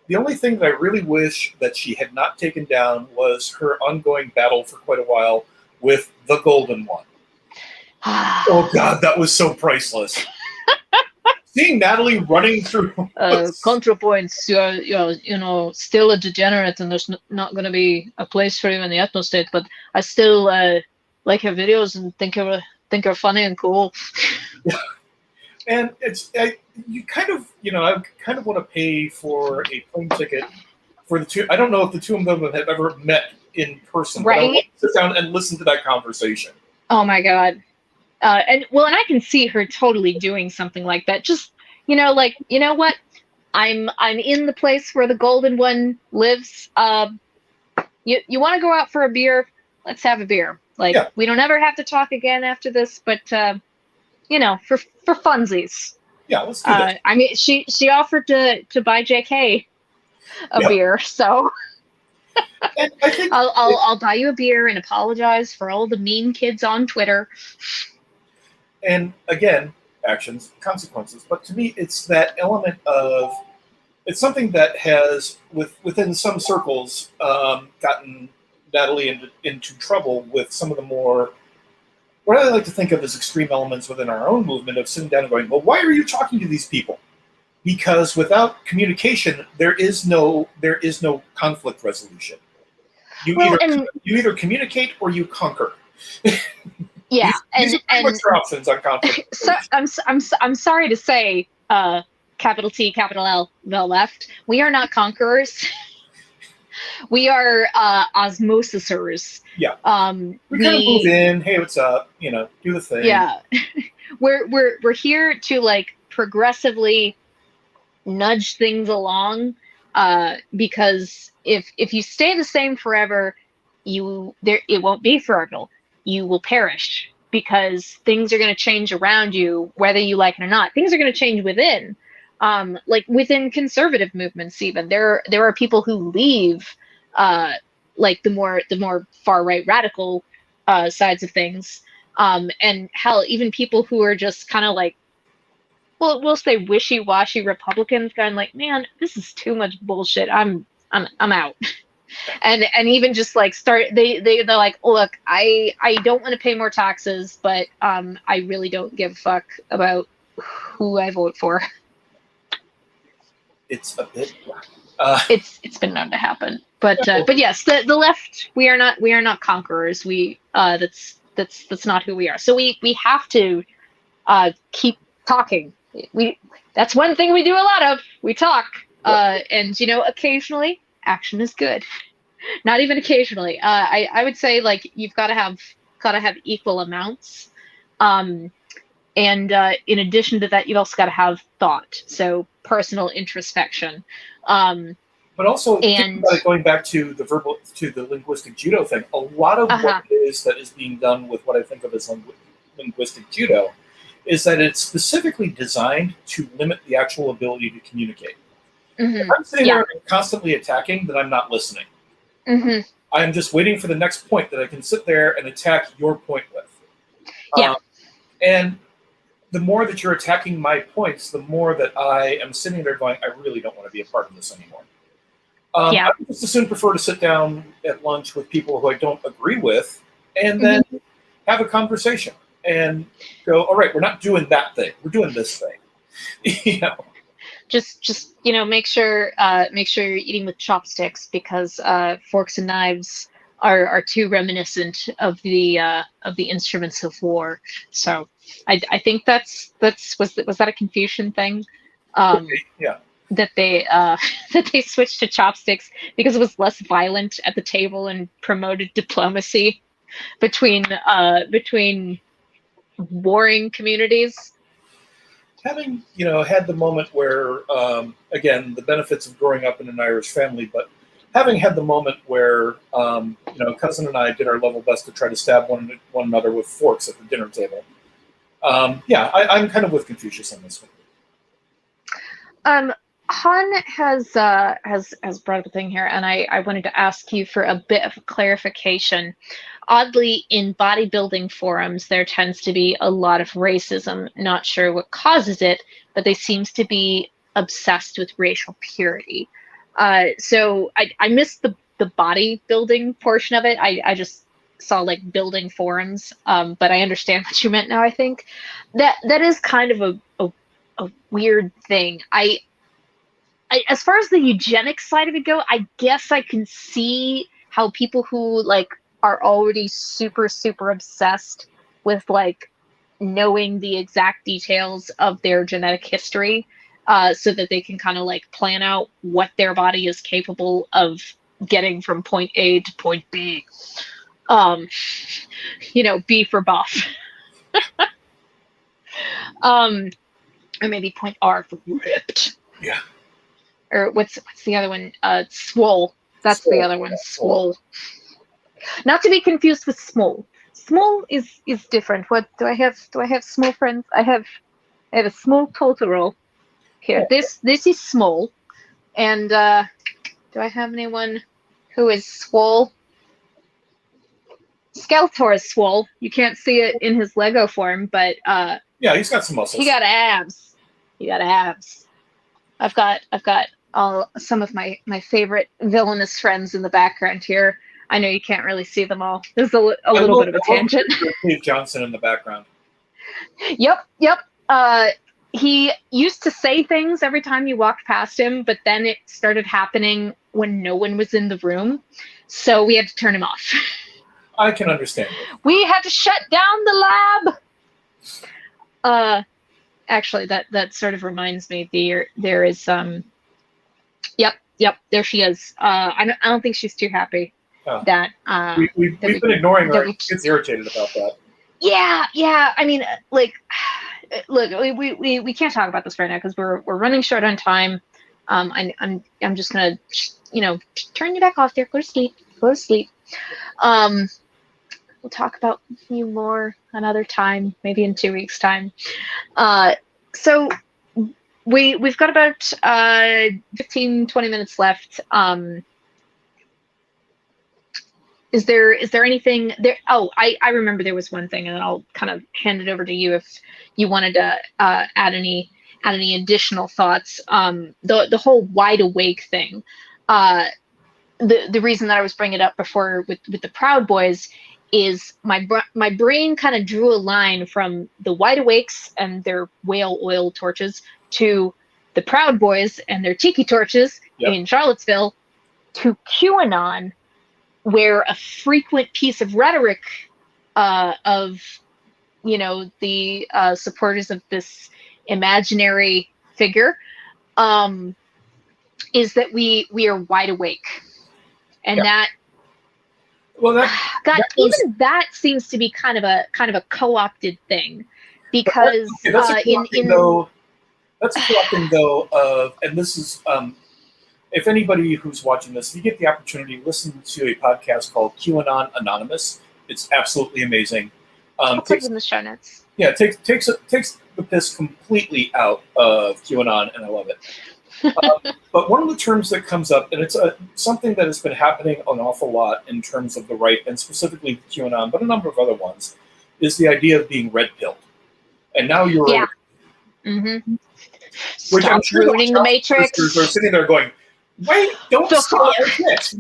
The only thing that I really wish that she had not taken down was her ongoing battle for quite a while with the Golden One. Oh God, that was so priceless. Seeing Natalie running through ContraPoints, you're still a degenerate, and there's not going to be a place for you in the ethno state. But I still like her videos and think are funny and cool. Yeah. And I kind of want to pay for a plane ticket for the two. I don't know if the two of them have ever met in person. Right. But I want to sit down and listen to that conversation. Oh my God. And I can see her totally doing something like that. Just, you know what? I'm in the place where the Golden One lives. You want to go out for a beer? Let's have a beer. We don't ever have to talk again after this, but for funsies. Yeah, let's do that. I mean, she offered to buy JK a beer, so and I think I'll buy you a beer and apologize for all the mean kids on Twitter. And again, actions, consequences. But to me, it's that element of, it's something that has, within some circles, gotten Natalie into trouble with some of the more, what I like to think of as extreme elements within our own movement of sitting down and going, well, why are you talking to these people? Because without communication, there is no conflict resolution. You either communicate or you conquer. Yeah, these are pretty much your options on conflict. So I'm sorry to say, capital T, capital L, the left. We are not conquerors. We are osmosisers. Yeah. We kind of move in. Hey, what's up? Do the thing. Yeah. We're here to progressively nudge things along, because if you stay the same forever, it won't be forever. You will perish because things are going to change around you, whether you like it or not. Things are going to change within, like within conservative movements. Even there are people who leave, like the more far right radical sides of things, and hell, even people who are just kind of like, well, we'll say wishy-washy Republicans, going like, man, this is too much bullshit. I'm out. And even just like they're like, look, I don't want to pay more taxes, but I really don't give a fuck about who I vote for. It's a bit. It's been known to happen, but yes, the left, we are not conquerors. That's not who we are. So we have to keep talking. That's one thing we do a lot of. We talk, and occasionally action is good. Not even occasionally. I would say like you've got to have equal amounts, and in addition to that, you've also got to have thought. So personal introspection. But also, going back to the linguistic judo thing, a lot of what it is that is being done with what I think of as linguistic judo is that it's specifically designed to limit the actual ability to communicate. Mm-hmm. If I'm sitting there and constantly attacking, then I'm not listening. Mm-hmm. I'm just waiting for the next point that I can sit there and attack your point with. Yeah. And the more that you're attacking my points, the more that I am sitting there going, I really don't want to be a part of this anymore. I would just as soon prefer to sit down at lunch with people who I don't agree with and then have a conversation and go, all right, we're not doing that thing. We're doing this thing. Just make sure you're eating with chopsticks, because forks and knives are too reminiscent of the instruments of war. So I think was that a Confucian thing? Yeah. That they switched to chopsticks because it was less violent at the table and promoted diplomacy between warring communities. Having had the moment where again, the benefits of growing up in an Irish family, but having had the moment where cousin and I did our level best to try to stab one another with forks at the dinner table. I'm kind of with Confucius on this one. Han has brought up a thing here, and I wanted to ask you for a bit of clarification. Oddly, in bodybuilding forums, there tends to be a lot of racism. Not sure what causes it, but they seem to be obsessed with racial purity. So I missed the bodybuilding portion of it. I just saw like building forums, but I understand what you meant now. I think that is kind of a weird thing. I as far as the eugenics side of it go, I guess I can see how people who like are already super, super obsessed with like knowing the exact details of their genetic history, so that they can kind of like plan out what their body is capable of getting from point A to point B. B for buff. Or maybe point R for ripped. Yeah. Or what's the other one? Swole. That's the other one. Swole. Not to be confused with small. Small is different. What do I have? Do I have small friends? I have a small Totoro here. This is small. And do I have anyone who is swole? Skeletor is swole. You can't see it in his Lego form, but yeah, he's got some muscles. He got abs. I've got some of my favorite villainous friends in the background here. I know you can't really see them all. There's a little bit of a tangent. Steve Johnson in the background. Yep. He used to say things every time you walked past him, but then it started happening when no one was in the room, so we had to turn him off. I can understand it. We had to shut down the lab. Actually, that sort of reminds me. There is Yep, there she is. I don't think she's too happy that we've been ignoring her. She gets irritated about that. Yeah. I mean, like, look, we can't talk about this right now because we're running short on time. I'm just gonna, turn you back off there. Go to sleep. Go to sleep. We'll talk about you more another time, maybe in 2 weeks' time. So we've got about 15, 20 minutes left. Is there anything there? Oh, I remember there was one thing, and then I'll kind of hand it over to you if you wanted to add any additional thoughts. The whole wide awake thing. The reason that I was bringing it up before with the Proud Boys is my brain kind of drew a line from the Wide Awakes and their whale oil torches to the Proud Boys and their tiki torches in Charlottesville to QAnon, where a frequent piece of rhetoric of the supporters of this imaginary figure is that we are wide awake, and that that seems to be kind of a co-opted thing, because that's a co-opting though of, and this is if anybody who's watching this, if you get the opportunity, listen to a podcast called QAnon Anonymous. It's absolutely amazing. I'll put it in the show notes. Yeah, it takes the piss completely out of QAnon, and I love it. But one of the terms that comes up, and it's something that has been happening an awful lot in terms of the right, and specifically QAnon, but a number of other ones, is the idea of being red-pilled. And now you're... Yeah. Mm-hmm. Which Stop I'm sure ruining the Matrix. Are sitting there going, wait, don't stop our shit.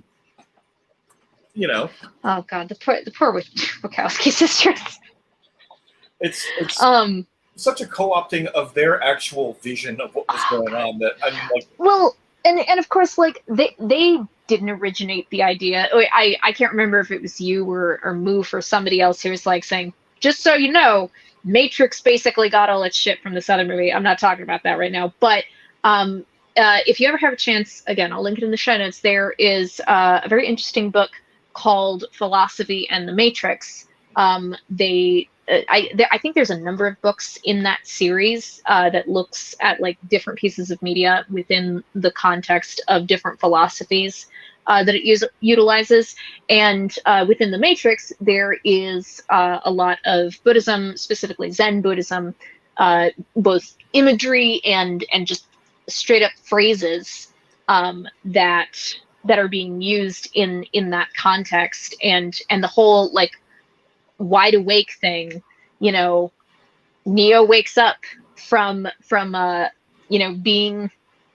Oh God, the poor Wachowski sisters. It's such a co-opting of their actual vision of what was going on that I mean, like. Well, and of course, like they didn't originate the idea. I can't remember if it was you or Moof or somebody else who was like saying, just so you know, Matrix basically got all its shit from this other movie. I'm not talking about that right now, but if you ever have a chance, again, I'll link it in the show notes. There is a very interesting book called Philosophy and the Matrix. I think there's a number of books in that series that looks at like different pieces of media within the context of different philosophies that it utilizes. And within the Matrix, there is a lot of Buddhism, specifically Zen Buddhism, both imagery and just straight up phrases that are being used in that context, and the whole like wide awake thing. Neo wakes up from being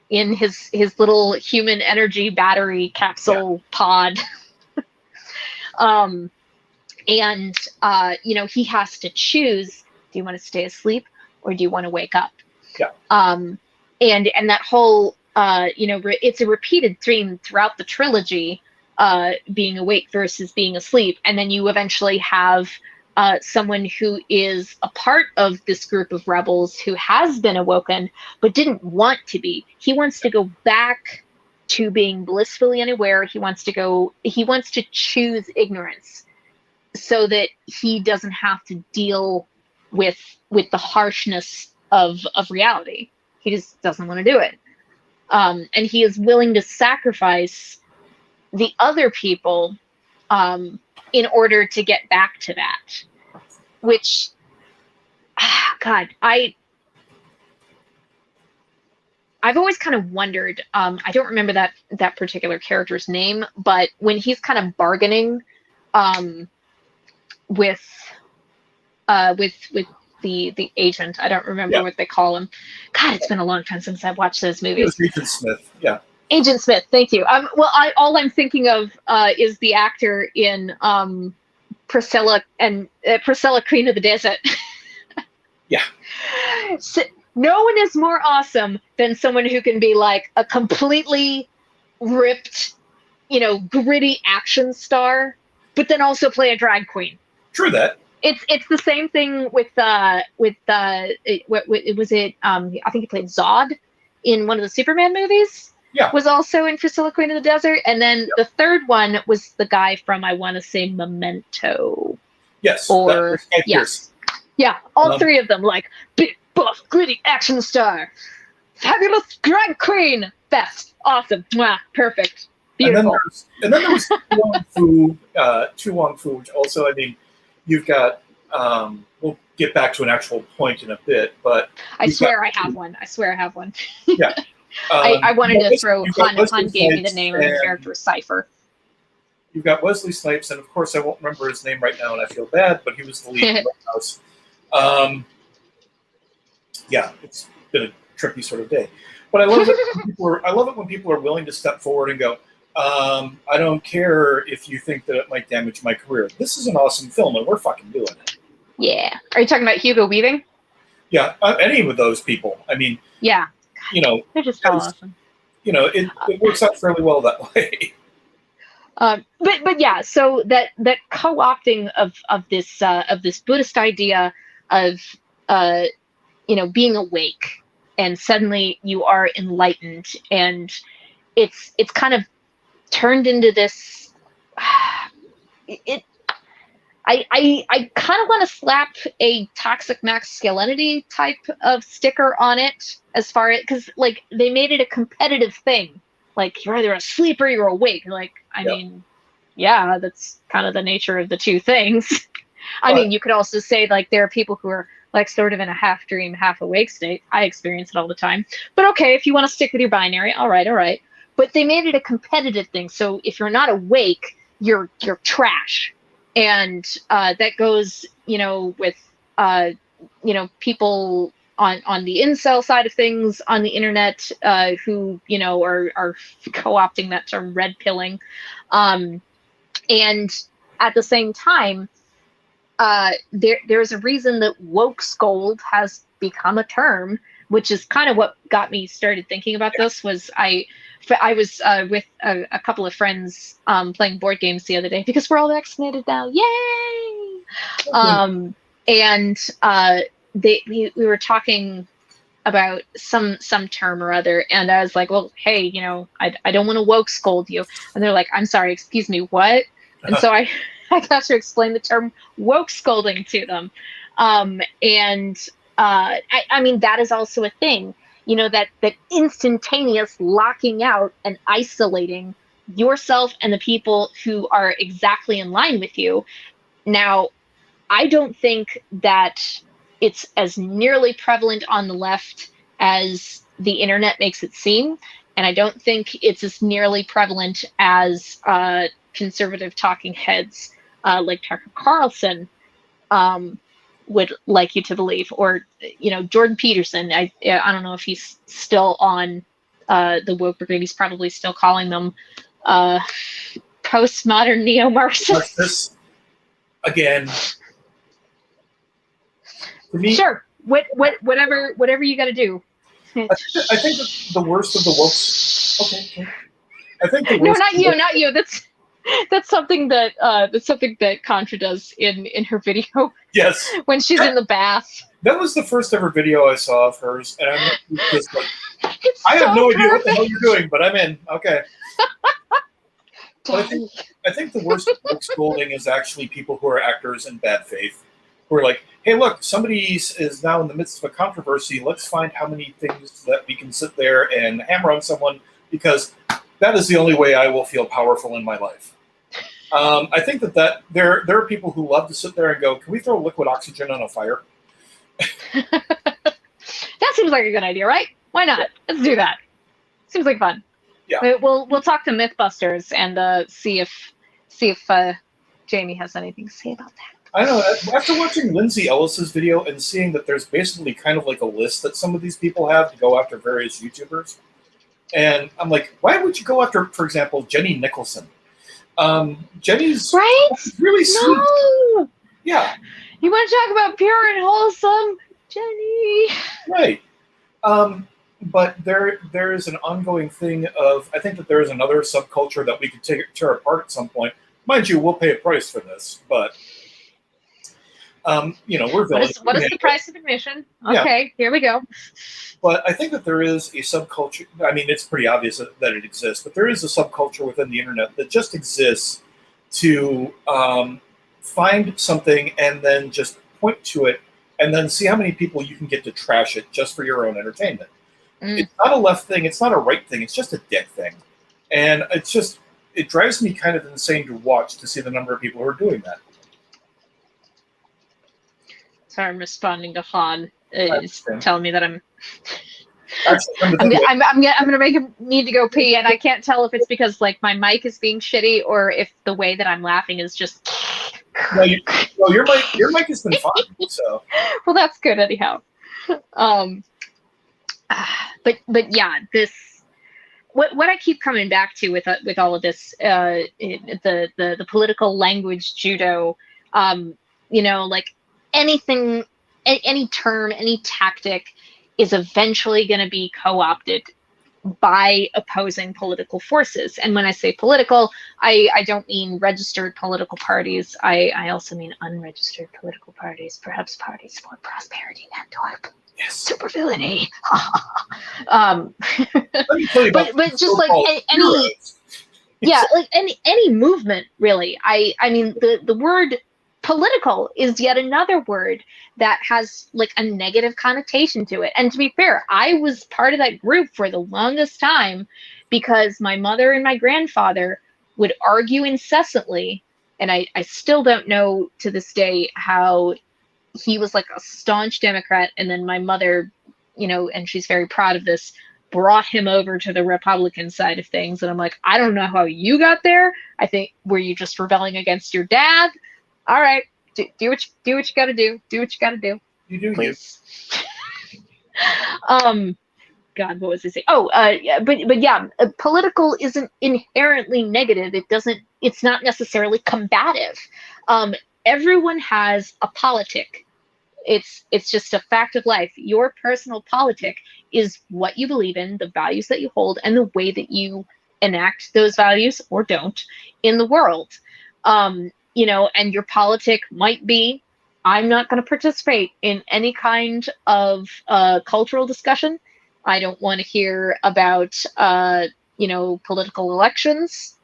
in his little human energy battery capsule pod. And he has to choose, do you want to stay asleep or do you want to wake up? And that whole it's a repeated theme throughout the trilogy, being awake versus being asleep. And then you eventually have someone who is a part of this group of rebels who has been awoken but didn't want to be. He wants to go back to being blissfully unaware. He wants to choose ignorance so that he doesn't have to deal with the harshness of reality. He just doesn't want to do it. And he is willing to sacrifice the other people in order to get back to that. Which, God, I've always kind of wondered. I don't remember that particular character's name, but when he's kind of bargaining with the agent, I don't remember what they call him. God, it's been a long time since I've watched those movies. It was Agent Smith, yeah. Agent Smith, thank you. All I'm thinking of is the actor in Priscilla, Queen of the Desert. Yeah. So, no one is more awesome than someone who can be like a completely ripped, gritty action star, but then also play a drag queen. True that. It's the same thing with I think he played Zod in one of the Superman movies. Yeah. Was also in Priscilla, Queen of the Desert. And then the third one was the guy from, I want to say, Memento. Yes. Or, yes. Yeah, all three of them, like, big buff, gritty action star, fabulous drag queen, best, awesome, mwah, perfect, beautiful. And then there was Tu Wong Fu, which also, I mean, you've got, we'll get back to an actual point in a bit, but... I swear I have one. Yeah. I wanted to throw, Han gave me the Snipes name of the character, Cypher. You've got Wesley Snipes, and of course I won't remember his name right now, and I feel bad, but he was the lead of the house. Yeah, it's been a tricky sort of day. But I love it when people are willing to step forward and go, I don't care if you think that it might damage my career. This is an awesome film, and we're fucking doing it. Yeah. Are you talking about Hugo Weaving? Yeah, any of those people. I mean, yeah, you know, they're just awesome. You know, it works out fairly well that way. But yeah, so that co-opting of this Buddhist idea of being awake, and suddenly you are enlightened, and it's kind of turned into this. I kind of want to slap a toxic masculinity type of sticker on it, as far as, because like they made it a competitive thing. Like, you're either asleep or you're awake. Like, I mean, yeah, that's kind of the nature of the two things. I mean, you could also say, like, there are people who are, like, sort of in a half dream, half awake state. I experience it all the time. But okay, if you want to stick with your binary, all right. But they made it a competitive thing. So if you're not awake, you're trash. And that goes, with, people on the incel side of things on the internet, who are co-opting that term, red pilling, and at the same time, there's a reason that woke scold has become a term, which is kind of what got me started thinking about this. Was I was with a couple of friends playing board games the other day, because we're all vaccinated now, yay! And we were talking about some term or other, and I was like, well, hey, I don't want to woke scold you. And they're like, I'm sorry, excuse me, what? And so I got to explain the term woke scolding to them. And I mean, that is also a thing, that instantaneous locking out and isolating yourself and the people who are exactly in line with you. Now, I don't think that it's as nearly prevalent on the left as the internet makes it seem. And I don't think it's as nearly prevalent as conservative talking heads like Tucker Carlson would like you to believe, or Jordan Peterson. I don't know if he's still on the woke brigade. He's probably still calling them postmodern neo-Marxists. Again, for me, sure. Whatever you got to do. I think that the worst of the wokes. Okay. I think the worst. No, not you. That's something that Contra does in her video. Yes. When she's in the bath. That was the first ever video I saw of hers, and I'm just like, I have no idea what the hell you're doing, but I'm in. Okay. But I think the worst woke scolding is actually people who are actors in bad faith, who are like, hey, look, somebody is now in the midst of a controversy. Let's find how many things that we can sit there and hammer on someone, because that is the only way I will feel powerful in my life. I think that there are people who love to sit there and go, can we throw liquid oxygen on a fire? That seems like a good idea, right? Why not? Let's do that. Seems like fun. Yeah. We'll talk to Mythbusters and see if Jamie has anything to say about that. I don't know. After watching Lindsay Ellis's video and seeing that there's basically kind of like a list that some of these people have to go after various YouTubers, and I'm like, why would you go after, for example, Jenny Nicholson? Jenny's right? really sweet. No. Yeah. You want to talk about pure and wholesome, Jenny? Right. But there is an ongoing thing of, I think that there is another subculture that we could tear apart at some point. Mind you, we'll pay a price for this, but we're villains. What is the price of admission? Okay, yeah. Here we go. But I think that there is a subculture. I mean, it's pretty obvious that it exists, but there is a subculture within the internet that just exists to find something and then just point to it and then see how many people you can get to trash it just for your own entertainment. Mm. It's not a left thing. It's not a right thing. It's just a dick thing. And it drives me kind of insane to watch, to see the number of people who are doing that. Sorry, I'm responding to Han. He's telling me that Actually, I'm gonna make him need to go pee, and I can't tell if it's because like my mic is being shitty or if the way that I'm laughing is just. No, your mic has been fine. So. Well, that's good anyhow. But yeah, this what I keep coming back to with all of this, the political language judo, like anything, any term, any tactic is eventually going to be co-opted by opposing political forces. And when I say political, I don't mean registered political parties. I also mean unregistered political parties, perhaps parties for prosperity network. Yes. Supervillainy. Let me tell you about but just like any yeah, like any movement really. I mean the word political is yet another word that has like a negative connotation to it. And to be fair, I was part of that group for the longest time because my mother and my grandfather would argue incessantly, and I still don't know to this day how he was like a staunch Democrat, and then my mother, and she's very proud of this, brought him over to the Republican side of things. And I'm like, I don't know how you got there. I think, were you just rebelling against your dad? All right, do what you got to do. Do what you got to do. You do, please. God, what was I saying? Oh, yeah, but yeah, political isn't inherently negative. It's not necessarily combative. Everyone has a politic. It's just a fact of life. Your personal politic is what you believe in, the values that you hold, and the way that you enact those values or don't in the world. And your politic might be, I'm not going to participate in any kind of cultural discussion. I don't want to hear about, political elections.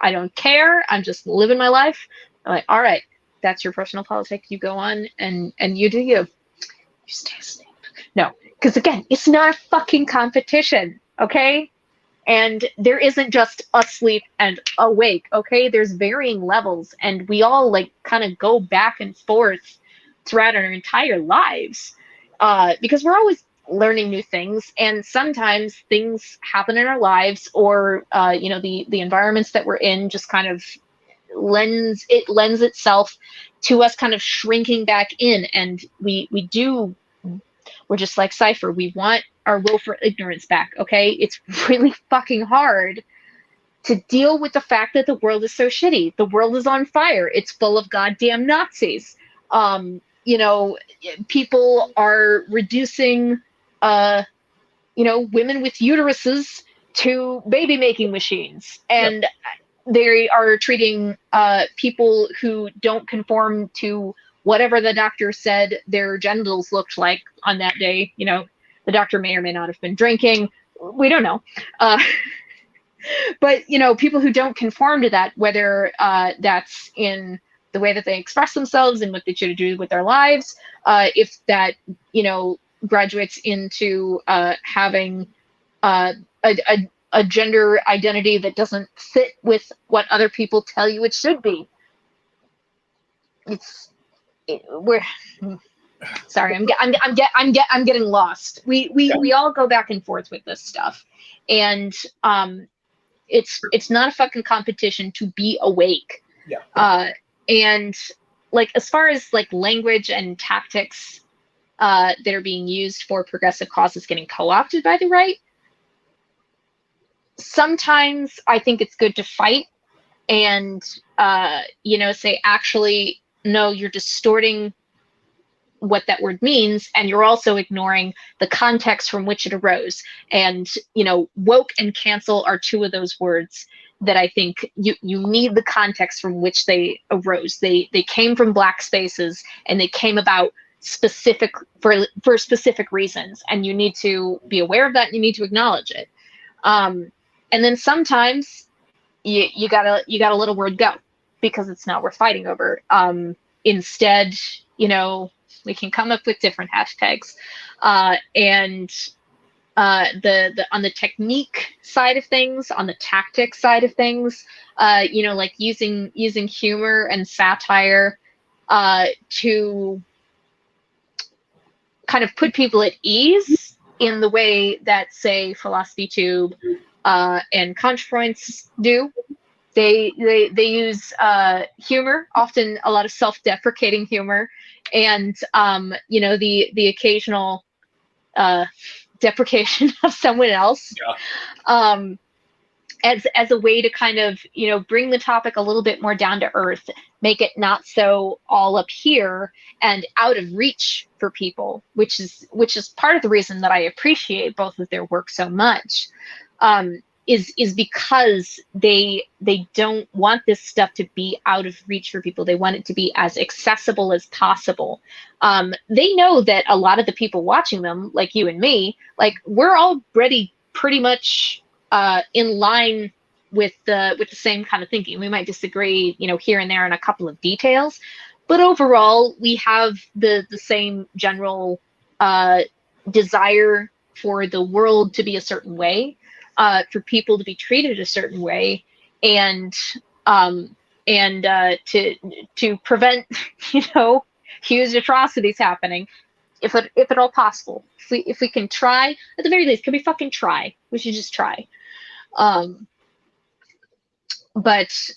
I don't care. I'm just living my life. I'm like, all right, that's your personal politic. You go on and you do you. You stay asleep. No, because again, it's not a fucking competition, okay? And there isn't just asleep and awake, okay? There's varying levels, and we all like kind of go back and forth throughout our entire lives because we're always learning new things, and sometimes things happen in our lives, or the environments that we're in just kind of lends itself to us kind of shrinking back in, and we're just like Cypher. We want our will for ignorance back, okay? It's really fucking hard to deal with the fact that the world is so shitty. The world is on fire. It's full of goddamn Nazis. People are reducing women with uteruses to baby making machines, and they are treating people who don't conform to whatever the doctor said their genitals looked like on that day. The doctor may or may not have been drinking. We don't know. But, people who don't conform to that, whether that's in the way that they express themselves and what they should do with their lives, if that, graduates into having a gender identity that doesn't fit with what other people tell you it should be. Sorry, I'm getting lost. We all go back and forth with this stuff, and it's not a fucking competition to be awake. Yeah. And like as far as like language and tactics that are being used for progressive causes getting co-opted by the right, sometimes I think it's good to fight and say, actually, no, you're distorting what that word means, and you're also ignoring the context from which it arose. And woke and cancel are two of those words that I think you need the context from which they arose. They came from black spaces, and they came about for specific reasons, and you need to be aware of that, and you need to acknowledge it. And then sometimes you gotta let a word go because it's not worth fighting over. Instead, We can come up with different hashtags. And the on the technique side of things, on the tactic side of things, like using humor and satire to kind of put people at ease in the way that, say, Philosophy Tube and ContraPoints do. They use humor, often a lot of self-deprecating humor, and the occasional deprecation of someone else, as a way to kind of bring the topic a little bit more down to earth, make it not so all up here and out of reach for people, which is part of the reason that I appreciate both of their work so much. Is because they don't want this stuff to be out of reach for people. They want it to be as accessible as possible. They know that a lot of the people watching them, like you and me, like we're already pretty much in line with the same kind of thinking. We might disagree, here and there on a couple of details, but overall we have the same general desire for the world to be a certain way. For people to be treated a certain way, and to prevent huge atrocities happening, if at all possible. If we can try, at the very least, can we fucking try? We should just try. But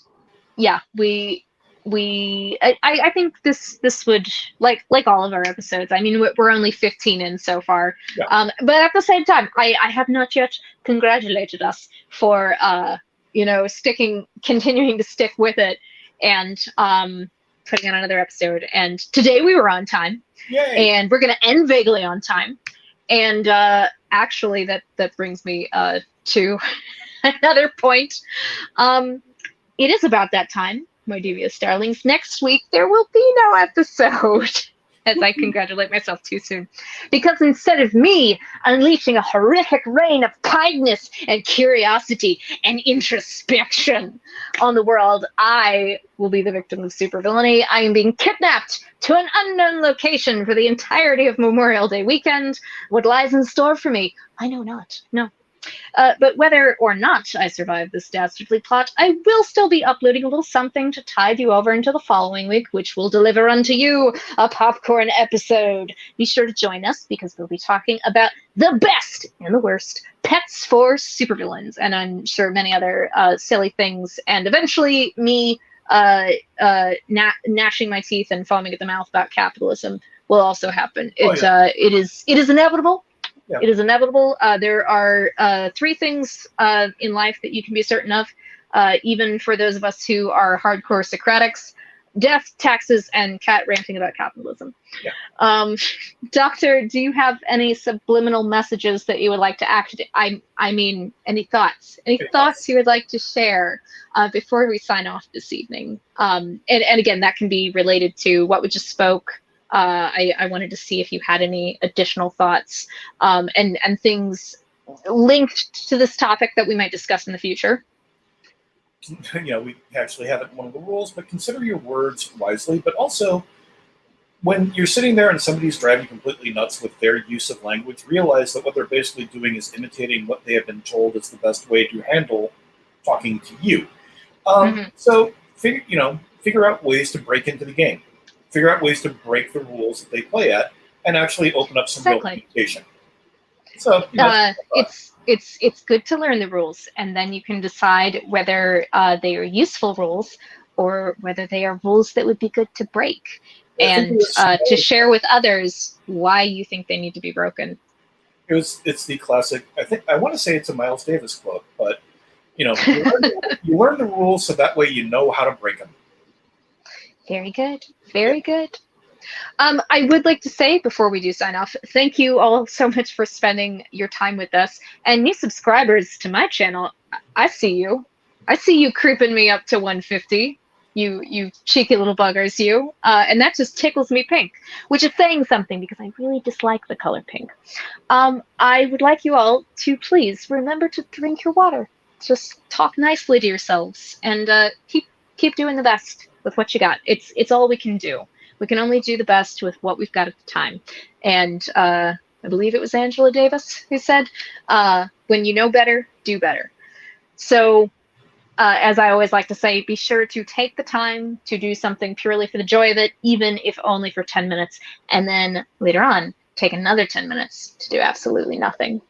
yeah, I think this would, like all of our episodes, I mean, we're only 15 in so far, but at the same time, I have not yet congratulated us for continuing to stick with it and putting on another episode. And today we were on time. Yay. And we're going to end vaguely on time. And actually that brings me to another point. It is about that time, my devious darlings. Next week, there will be no episode, as I congratulate myself too soon. Because instead of me unleashing a horrific rain of kindness and curiosity and introspection on the world, I will be the victim of supervillainy. I am being kidnapped to an unknown location for the entirety of Memorial Day weekend. What lies in store for me, I know not. No. But whether or not I survive this dastardly plot, I will still be uploading a little something to tide you over into the following week, which will deliver unto you a popcorn episode. Be sure to join us, because we'll be talking about the best and the worst pets for supervillains, and I'm sure many other silly things, and eventually me gnashing my teeth and foaming at the mouth about capitalism will also happen. It is inevitable. Yeah. It is inevitable. There are 3 things in life that you can be certain of, even for those of us who are hardcore Socratics: death, taxes, and cat ranting about capitalism. Yeah. Doctor, do you have any subliminal messages that you would like to I mean, any thoughts? Any thoughts you would like to share before we sign off this evening? And again, that can be related to what we just spoke. I wanted to see if you had any additional thoughts and things linked to this topic that we might discuss in the future. We actually have it in one of the rules, but consider your words wisely. But also, when you're sitting there and somebody's driving completely nuts with their use of language, realize that what they're basically doing is imitating what they have been told is the best way to handle talking to you. So figure out ways to break into the game. Figure out ways to break the rules that they play at, and actually open up some real communication. So it's good to learn the rules, and then you can decide whether they are useful rules or whether they are rules that would be good to break, and to share with others why you think they need to be broken. It's the classic. I want to say it's a Miles Davis quote, but you learn the rules so that way you know how to break them. Very good. Very good. I would like to say, before we do sign off, thank you all so much for spending your time with us. And new subscribers to my channel, I see you. I see you creeping me up to 150. You cheeky little buggers, you. And that just tickles me pink, which is saying something because I really dislike the color pink. I would like you all to please remember to drink your water. Just talk nicely to yourselves, and keep doing the best with what you got. It's all we can do. We can only do the best with what we've got at the time. And I believe it was Angela Davis who said, when you know better, do better. So as I always like to say, be sure to take the time to do something purely for the joy of it, even if only for 10 minutes. And then later on, take another 10 minutes to do absolutely nothing.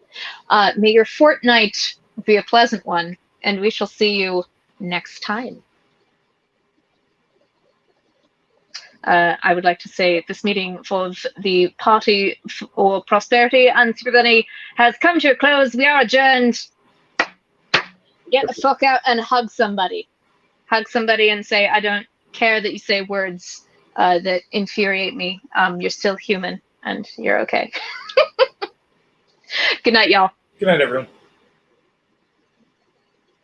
May your fortnight be a pleasant one, and we shall see you next time. I would like to say this meeting of the Party for Prosperity and Supervillainy has come to a close. We are adjourned. Get the fuck out and hug somebody. Hug somebody and say, I don't care that you say words that infuriate me. You're still human and you're okay. Good night, y'all. Good night, everyone.